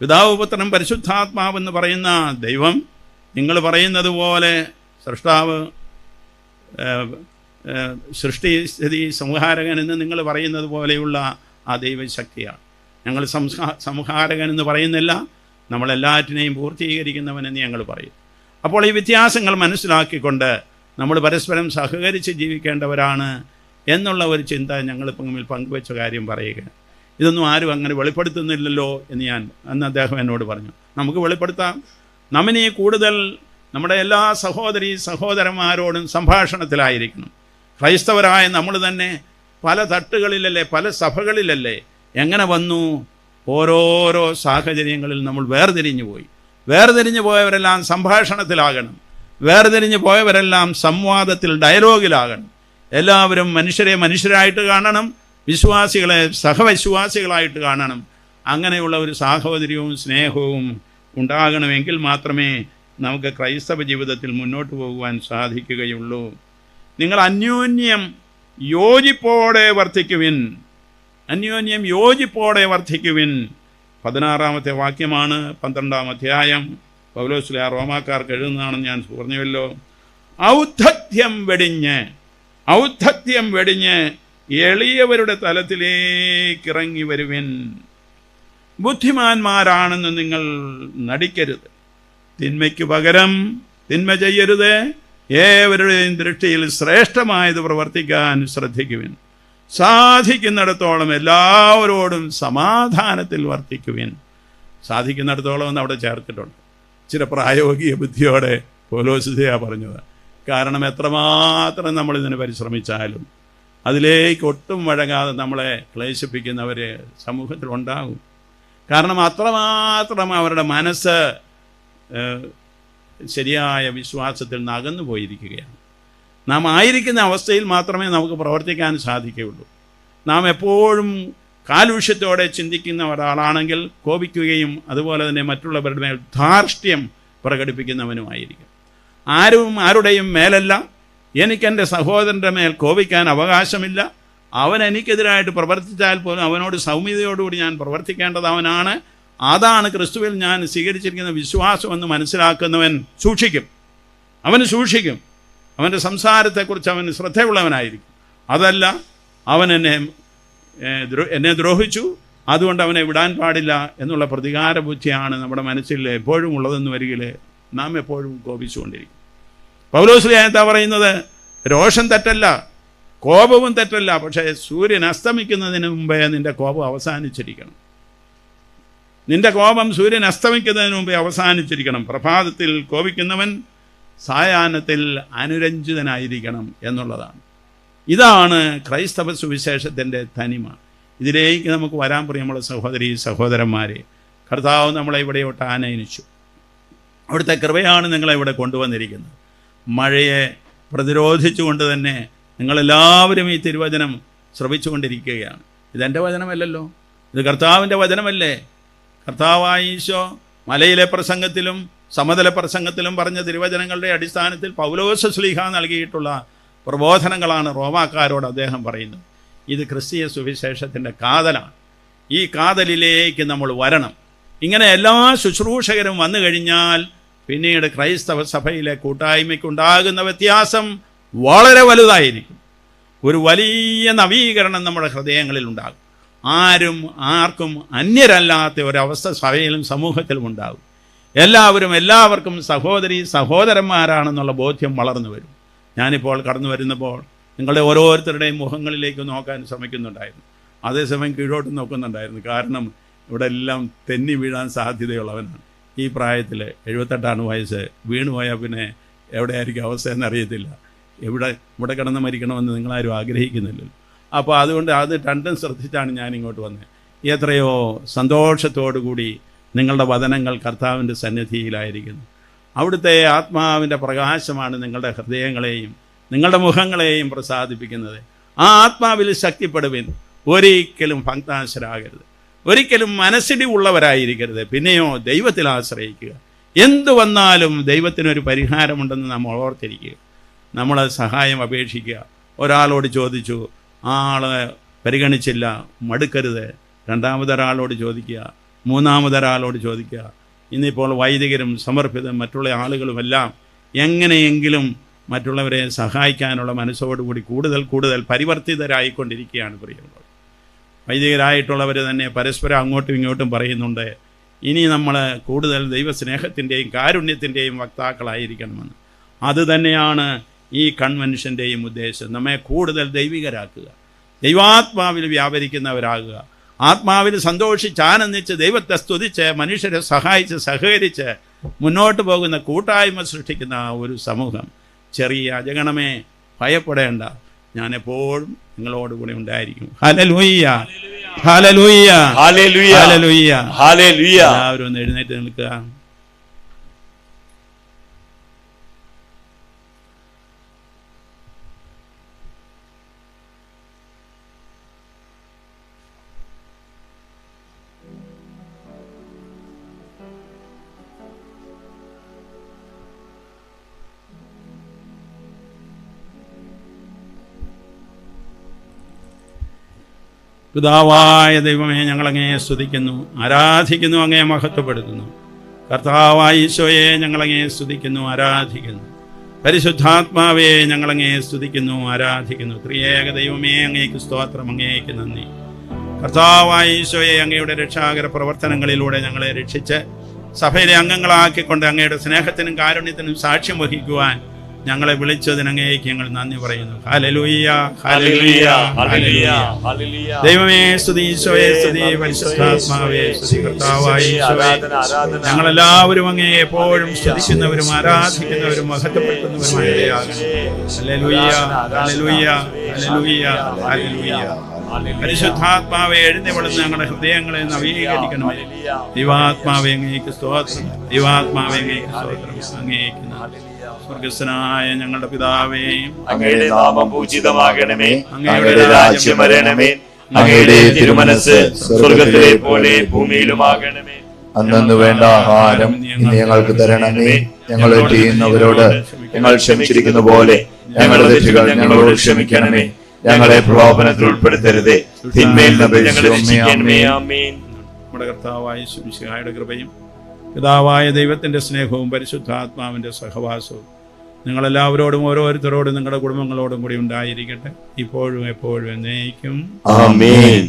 [SPEAKER 1] പിതാവ് പുത്രൻ പരിശുദ്ധാത്മാവെന്ന് പറയുന്ന ദൈവം, നിങ്ങൾ പറയുന്നത് പോലെ സൃഷ്ടാവ്, സൃഷ്ടി സ്ഥിതി സംഹാരകൻ എന്ന് നിങ്ങൾ പറയുന്നത് പോലെയുള്ള ആ ദൈവശക്തിയാണ്. ഞങ്ങൾ സംഹാരകൻ എന്ന് പറയുന്നില്ല, നമ്മളെല്ലാറ്റിനെയും പൂർത്തീകരിക്കുന്നവനെന്ന് ഞങ്ങൾ പറയും. അപ്പോൾ ഈ വ്യത്യാസങ്ങൾ മനസ്സിലാക്കിക്കൊണ്ട് നമ്മൾ പരസ്പരം സഹകരിച്ച് ജീവിക്കേണ്ടവരാണ് എന്നുള്ള ഒരു ചിന്ത ഞങ്ങളിപ്പോൾ തമ്മിൽ പങ്കുവെച്ച കാര്യം പറയുക. ഇതൊന്നും ആരും അങ്ങനെ വെളിപ്പെടുത്തുന്നില്ലല്ലോ എന്ന് അന്ന് അദ്ദേഹം എന്നോട് പറഞ്ഞു. നമുക്ക് വെളിപ്പെടുത്താം. നമ്മിനി കൂടുതൽ നമ്മുടെ എല്ലാ സഹോദരന്മാരോടും സംഭാഷണത്തിലായിരിക്കണം. ക്രൈസ്തവരായ നമ്മൾ തന്നെ പല തട്ടുകളിലല്ലേ, പല സഭകളിലല്ലേ എങ്ങനെ വന്നു? ഓരോരോ സാഹചര്യങ്ങളിൽ നമ്മൾ വേർതിരിഞ്ഞു പോയവരെല്ലാം സംഭാഷണത്തിലാകണം. വേർതിരിഞ്ഞു പോയവരെല്ലാം സംവാദത്തിൽ, ഡയലോഗിലാകണം. എല്ലാവരും മനുഷ്യരായിട്ട് കാണണം, വിശ്വാസികളെ സഹവിശ്വാസികളായിട്ട് കാണണം. അങ്ങനെയുള്ള ഒരു സാഹോദര്യവും സ്നേഹവും ഉണ്ടാകണമെങ്കിൽ മാത്രമേ നമുക്ക് ക്രൈസ്തവ ജീവിതത്തിൽ മുന്നോട്ട് പോകുവാൻ സാധിക്കുകയുള്ളൂ. നിങ്ങൾ അന്യോന്യം യോജിപ്പോടെ വർദ്ധിക്കുവിൻ. 16-ാമത്തെ വാക്യമാണ് 12-ാം അധ്യായം. പൗലോസ് റോമാക്കാർക്ക് എഴുതുന്നതാണെന്ന് ഞാൻ പറഞ്ഞുവല്ലോ. ഔദ്ധത്യം വെടിഞ്ഞ് എളിയവരുടെ തലത്തിലേക്ക് ഇറങ്ങി വരുവിൻ. ബുദ്ധിമാന്മാരാണെന്ന് നിങ്ങൾ നടിക്കരുത്. തിന്മയ്ക്ക് പകരം തിന്മ ചെയ്യരുത്. ഏവരുടെയും ദൃഷ്ടിയിൽ ശ്രേഷ്ഠമായത് പ്രവർത്തിക്കാൻ ശ്രദ്ധിക്കുവിൻ. സാധിക്കുന്നിടത്തോളം എല്ലാവരോടും സമാധാനത്തിൽ വർത്തിക്കുവിൻ. സാധിക്കുന്നിടത്തോളം എന്ന് അവിടെ ചേർത്തിട്ടുണ്ട്. ചില പ്രായോഗിക ബുദ്ധിയോടെ പൗലോസിനെയാ പറഞ്ഞത്. കാരണം എത്രമാത്രം നമ്മളിതിന് പരിശ്രമിച്ചാലും അതിലേക്ക് ഒട്ടും വഴങ്ങാതെ നമ്മളെ ക്ലേശിപ്പിക്കുന്നവർ സമൂഹത്തിലുണ്ടാകും. കാരണം അത്രമാത്രം അവരുടെ മനസ്സ് ശരിയായ വിശ്വാസത്തിൽ നിന്ന് അകന്നു പോയിരിക്കുകയാണ്. നാം ആയിരിക്കുന്ന അവസ്ഥയിൽ മാത്രമേ നമുക്ക് പ്രവർത്തിക്കാൻ സാധിക്കുകയുള്ളൂ. നാം എപ്പോഴും കാലുഷ്യത്തോടെ ചിന്തിക്കുന്ന ഒരാളാണെങ്കിൽ കോപിക്കുകയും അതുപോലെ തന്നെ മറ്റുള്ളവരുടെ മേൽ ധാർഷ്ട്യം പ്രകടിപ്പിക്കുന്നവനുമായിരിക്കും. ആരുടെയും മേലല്ല. എനിക്കെൻ്റെ സഹോദരൻ്റെ മേൽ കോപിക്കാൻ അവകാശമില്ല. അവൻ എനിക്കെതിരായിട്ട് പ്രവർത്തിച്ചാൽ പോലും അവനോട് സൗമ്യതയോടുകൂടി ഞാൻ പ്രവർത്തിക്കേണ്ടത് അവനാണ്. അതാണ് ക്രിസ്തുവിൽ ഞാൻ സ്വീകരിച്ചിരിക്കുന്ന വിശ്വാസമെന്ന് മനസ്സിലാക്കുന്നവൻ സൂക്ഷിക്കും. അവൻ്റെ സംസാരത്തെക്കുറിച്ച് അവൻ ശ്രദ്ധയുള്ളവനായിരിക്കും. അതല്ല, അവൻ എന്നെ ദ്രോഹിച്ചു, അതുകൊണ്ട് അവനെ വിടാൻ പാടില്ല എന്നുള്ള പ്രതികാര ബുദ്ധിയാണ് നമ്മുടെ മനസ്സിൽ എപ്പോഴും ഉള്ളതെന്ന് വരികിൽ നാം എപ്പോഴും കോപിച്ചുകൊണ്ടിരിക്കും. പൗലോസ് എന്താ പറയുന്നത്? രോഷം തെറ്റല്ല, കോപവും തെറ്റല്ല, പക്ഷേ സൂര്യൻ അസ്തമിക്കുന്നതിന് മുമ്പേ നിന്റെ കോപം അവസാനിച്ചിരിക്കണം. നിന്റെ കോപം സൂര്യൻ അസ്തമിക്കുന്നതിന് മുമ്പേ അവസാനിച്ചിരിക്കണം. പ്രഭാതത്തിൽ കോപിക്കുന്നവൻ സായാഹ്നത്തിൽ അനുരഞ്ജിതനായിരിക്കണം എന്നുള്ളതാണ്. ഇതാണ് ക്രൈസ്തവ സുവിശേഷത്തിൻ്റെ തനിമ. ഇതിലേക്ക് നമുക്ക് വരാൻ പ്രിയമുള്ള സഹോദരന്മാരെ, കർത്താവ് നമ്മളെ ഇവിടെയോട്ട് ആനയിച്ചു. അവിടുത്തെ കൃപയാണ് നിങ്ങളെ ഇവിടെ കൊണ്ടുവന്നിരിക്കുന്നത്. മഴയെ പ്രതിരോധിച്ചുകൊണ്ട് തന്നെ നിങ്ങളെല്ലാവരും ഈ തിരുവചനം ശ്രവിച്ചുകൊണ്ടിരിക്കുകയാണ്. ഇതെൻ്റെ വചനമല്ലല്ലോ, ഇത് കർത്താവിൻ്റെ വചനമല്ലേ. കർത്താവായ ഈശോ മലയിലെ പ്രസംഗത്തിലും സമതല പ്രസംഗത്തിലും പറഞ്ഞ തിരുവചനങ്ങളുടെ അടിസ്ഥാനത്തിൽ പൗലോസ് ശ്ലീഹ നൽകിയിട്ടുള്ള പ്രബോധനങ്ങളാണ് റോമാക്കാരോട് അദ്ദേഹം പറയുന്നത്. ഇത് ക്രിസ്തീയ സുവിശേഷത്തിൻ്റെ കാതലാണ്. ഈ കാതലിലേക്ക് നമ്മൾ വരണം. ഇങ്ങനെ എല്ലാ ശുശ്രൂഷകരും വന്നു കഴിഞ്ഞാൽ പിന്നീട് ക്രൈസ്തവ സഭയിലെ കൂട്ടായ്മയ്ക്കുണ്ടാകുന്ന വ്യത്യാസം വളരെ വലുതായിരിക്കും. ഒരു വലിയ നവീകരണം നമ്മുടെ ഹൃദയങ്ങളിൽ ഉണ്ടാകും. ആർക്കും അന്യരല്ലാത്ത ഒരവസ്ഥ സഭയിലും സമൂഹത്തിലും ഉണ്ടാകും. എല്ലാവർക്കും സഹോദരി സഹോദരന്മാരാണെന്നുള്ള ബോധ്യം വളർന്നു വരും. ഞാനിപ്പോൾ കടന്നു വരുന്നപ്പോൾ നിങ്ങളുടെ ഓരോരുത്തരുടെയും മുഖങ്ങളിലേക്ക് നോക്കാൻ ശ്രമിക്കുന്നുണ്ടായിരുന്നു. അതേസമയം കീഴോട്ട് നോക്കുന്നുണ്ടായിരുന്നു. കാരണം ഇവിടെ എല്ലാം തെന്നി വീഴാൻ സാധ്യതയുള്ളവനാണ്. ഈ പ്രായത്തിൽ 78 വയസ്സ്, വീണുപോയാൽ പിന്നെ എവിടെയായിരിക്കും അവസ്ഥ എന്നറിയത്തില്ല. ഇവിടെ കിടന്ന് മരിക്കണമെന്ന് നിങ്ങളാരും ആഗ്രഹിക്കുന്നില്ലല്ലോ. അപ്പോൾ അതുകൊണ്ട് അത് രണ്ടും ശ്രദ്ധിച്ചാണ് ഞാൻ ഇങ്ങോട്ട് വന്നത്. എത്രയോ സന്തോഷത്തോടു കൂടി നിങ്ങളുടെ വചനങ്ങൾ കർത്താവിൻ്റെ സന്നിധിയിലായിരിക്കുന്നു. അവിടുത്തെ ആത്മാവിൻ്റെ പ്രകാശമാണ് നിങ്ങളുടെ ഹൃദയങ്ങളെയും നിങ്ങളുടെ മുഖങ്ങളെയും പ്രസാദിപ്പിക്കുന്നത്. ആ ആത്മാവിൽ ശക്തിപ്പെടുവിൻ. ഒരിക്കലും ഭക്താശരാകരുത്, ഒരിക്കലും മനസ്സിടി ഉള്ളവരായിരിക്കരുത്. പിന്നെയോ ദൈവത്തിൽ ആശ്രയിക്കുക. എന്തു വന്നാലും ദൈവത്തിനൊരു പരിഹാരമുണ്ടെന്ന് നമ്മൾ ഓർത്തിരിക്കുക. നമ്മൾ സഹായം അപേക്ഷിക്കുക. ഒരാളോട് ചോദിച്ചു, ആളെ പരിഗണിച്ചില്ല, മടുക്കരുത്. രണ്ടാമതൊരാളോട് ചോദിക്കുക, മൂന്നാമതൊരാളോട് ചോദിക്കുക. ഇന്നിപ്പോൾ വൈദികരും സമർപ്പിതരും മറ്റുള്ള ആളുകളുമെല്ലാം എങ്ങനെയെങ്കിലും മറ്റുള്ളവരെ സഹായിക്കാനുള്ള മനസ്സോടുകൂടി കൂടുതൽ പരിവർത്തിതരായിക്കൊണ്ടിരിക്കുകയാണ് പ്രിയമുള്ളവർ. വൈദികരായിട്ടുള്ളവർ തന്നെ പരസ്പരം അങ്ങോട്ടും ഇങ്ങോട്ടും പറയുന്നുണ്ട്, ഇനി നമ്മൾ കൂടുതൽ ദൈവസ്നേഹത്തിൻ്റെയും കാരുണ്യത്തിൻ്റെയും വക്താക്കളായിരിക്കണമെന്ന്. അതുതന്നെയാണ് ഈ കൺവെൻഷൻ്റെയും ഉദ്ദേശം. നമ്മെ കൂടുതൽ ദൈവികരാക്കുക, ദൈവാത്മാവിൽ വ്യാപരിക്കുന്നവരാകുക, ആത്മാവിൽ സന്തോഷിച്ച് ആനന്ദിച്ച് ദൈവത്തെ സ്തുതിച്ച് മനുഷ്യരെ സഹായിച്ച് സഹകരിച്ച് മുന്നോട്ട് പോകുന്ന കൂട്ടായ്മ സൃഷ്ടിക്കുന്ന ഒരു സമൂഹം. ചെറിയ അജഗണമേ, ഭയപ്പെടേണ്ട, ഞാൻ എപ്പോഴും നിങ്ങളോടുകൂടി ഉണ്ടായിരിക്കും. Hallelujah, hallelujah, hallelujah, hallelujah, hallelujah. എല്ലാവരും ഒന്ന് എഴുന്നേറ്റ് നിൽക്കുക. പിതാവായ ദൈവമേ, ഞങ്ങളങ്ങയെ സ്തുതിക്കുന്നു, ആരാധിക്കുന്നു, അങ്ങയെ മഹത്വപ്പെടുത്തുന്നു. കർത്താവായ ഈശോയെ ഞങ്ങളങ്ങയെ സ്തുതിക്കുന്നു, ആരാധിക്കുന്നു. പരിശുദ്ധാത്മാവേ ഞങ്ങളങ്ങയെ സ്തുതിക്കുന്നു, ആരാധിക്കുന്നു. ത്രിയേക ദൈവമേ, അങ്ങേക്ക് സ്തോത്രം, അങ്ങേക്ക് നന്ദി. കർത്താവായ ഈശോയെ, അങ്ങയുടെ രക്ഷാകര പ്രവർത്തനങ്ങളിലൂടെ ഞങ്ങളെ രക്ഷിച്ച് സഭയിലെ അംഗങ്ങളാക്കിക്കൊണ്ട് അങ്ങയുടെ സ്നേഹത്തിനും കാരുണ്യത്തിനും സാക്ഷ്യം വഹിക്കുവാൻ ഞങ്ങളെ വിളിച്ചതിന് അങ്ങേക്ക് ഞങ്ങൾ നന്ദി പറയുന്നു. Hallelujah, hallelujah, hallelujah. ദൈവമേ സ്തുതി, ഈശോയെ സ്തുതി, പരിശുദ്ധാത്മാവേ സ്തുതി. കർത്താവായ ഈശോയെ, ഞങ്ങളെല്ലാവരും അങ്ങയെ എപ്പോഴും സ്തുതിക്കുന്നവരും ആരാധിക്കുന്നവരും മഹത്വപ്പെടുത്തുന്നവരുമായ ഇടയാകണം. Hallelujah, hallelujah, hallelujah, hallelujah. പരിശുദ്ധാത്മാവെ എഴുന്നേൽന്ന് ഞങ്ങളുടെ ഹൃദയങ്ങളെ നവീകരിക്കണമേ. ദൈവാത്മാവേ അങ്ങേക്ക് സ്തോത്രം, ദൈവാത്മാവേ അങ്ങേക്ക് സ്തോത്രം, അങ്ങേക്ക് നന്ദി. സ്വർഗ്ഗസ്ഥനായ ഞങ്ങളുടെ പിതാവേ,
[SPEAKER 3] അങ്ങയുടെ നാമം പൂജിതമാകണമേ, അങ്ങയുടെ രാജ്യം വരണമേ, അങ്ങയുടെ തിരുമനസ് സ്വർഗ്ഗത്തിലെ പോലെ ഭൂമിയിലുമാകണമേ. അന്നു വേണ്ട ആഹാരം ഇന്ന് ഞങ്ങൾക്ക് തരണമേ. ഞങ്ങൾ ചെയ്യുന്നവരോട് ഞങ്ങൾ ക്ഷമിച്ചിരിക്കുന്ന പോലെ ഞങ്ങളുടെ തെറ്റുകൾ ഞങ്ങളോട് ക്ഷമിക്കണമേ. ഞങ്ങളെ പ്രലോഭനത്തിൽ ഉൾപ്പെടുത്തരുതേ, തിന്മയിൽ നിന്ന് ഞങ്ങളെ രക്ഷിക്കണമേ. ആമേൻ.
[SPEAKER 1] നമ്മുടെ കർത്താവായ യേശുമിശിഹായുടെ കൃപയും പിതാവായ ദൈവത്തിന്റെ സ്നേഹവും പരിശുദ്ധാത്മാവിന്റെ സഹവാസവും നിങ്ങളെല്ലാവരോടും ഓരോരുത്തരോടും നിങ്ങളുടെ കുടുംബങ്ങളോടും കൂടി ഉണ്ടായിരിക്കട്ടെ, ഇപ്പോഴും എപ്പോഴും എന്നേക്കും.
[SPEAKER 3] ആമേൻ.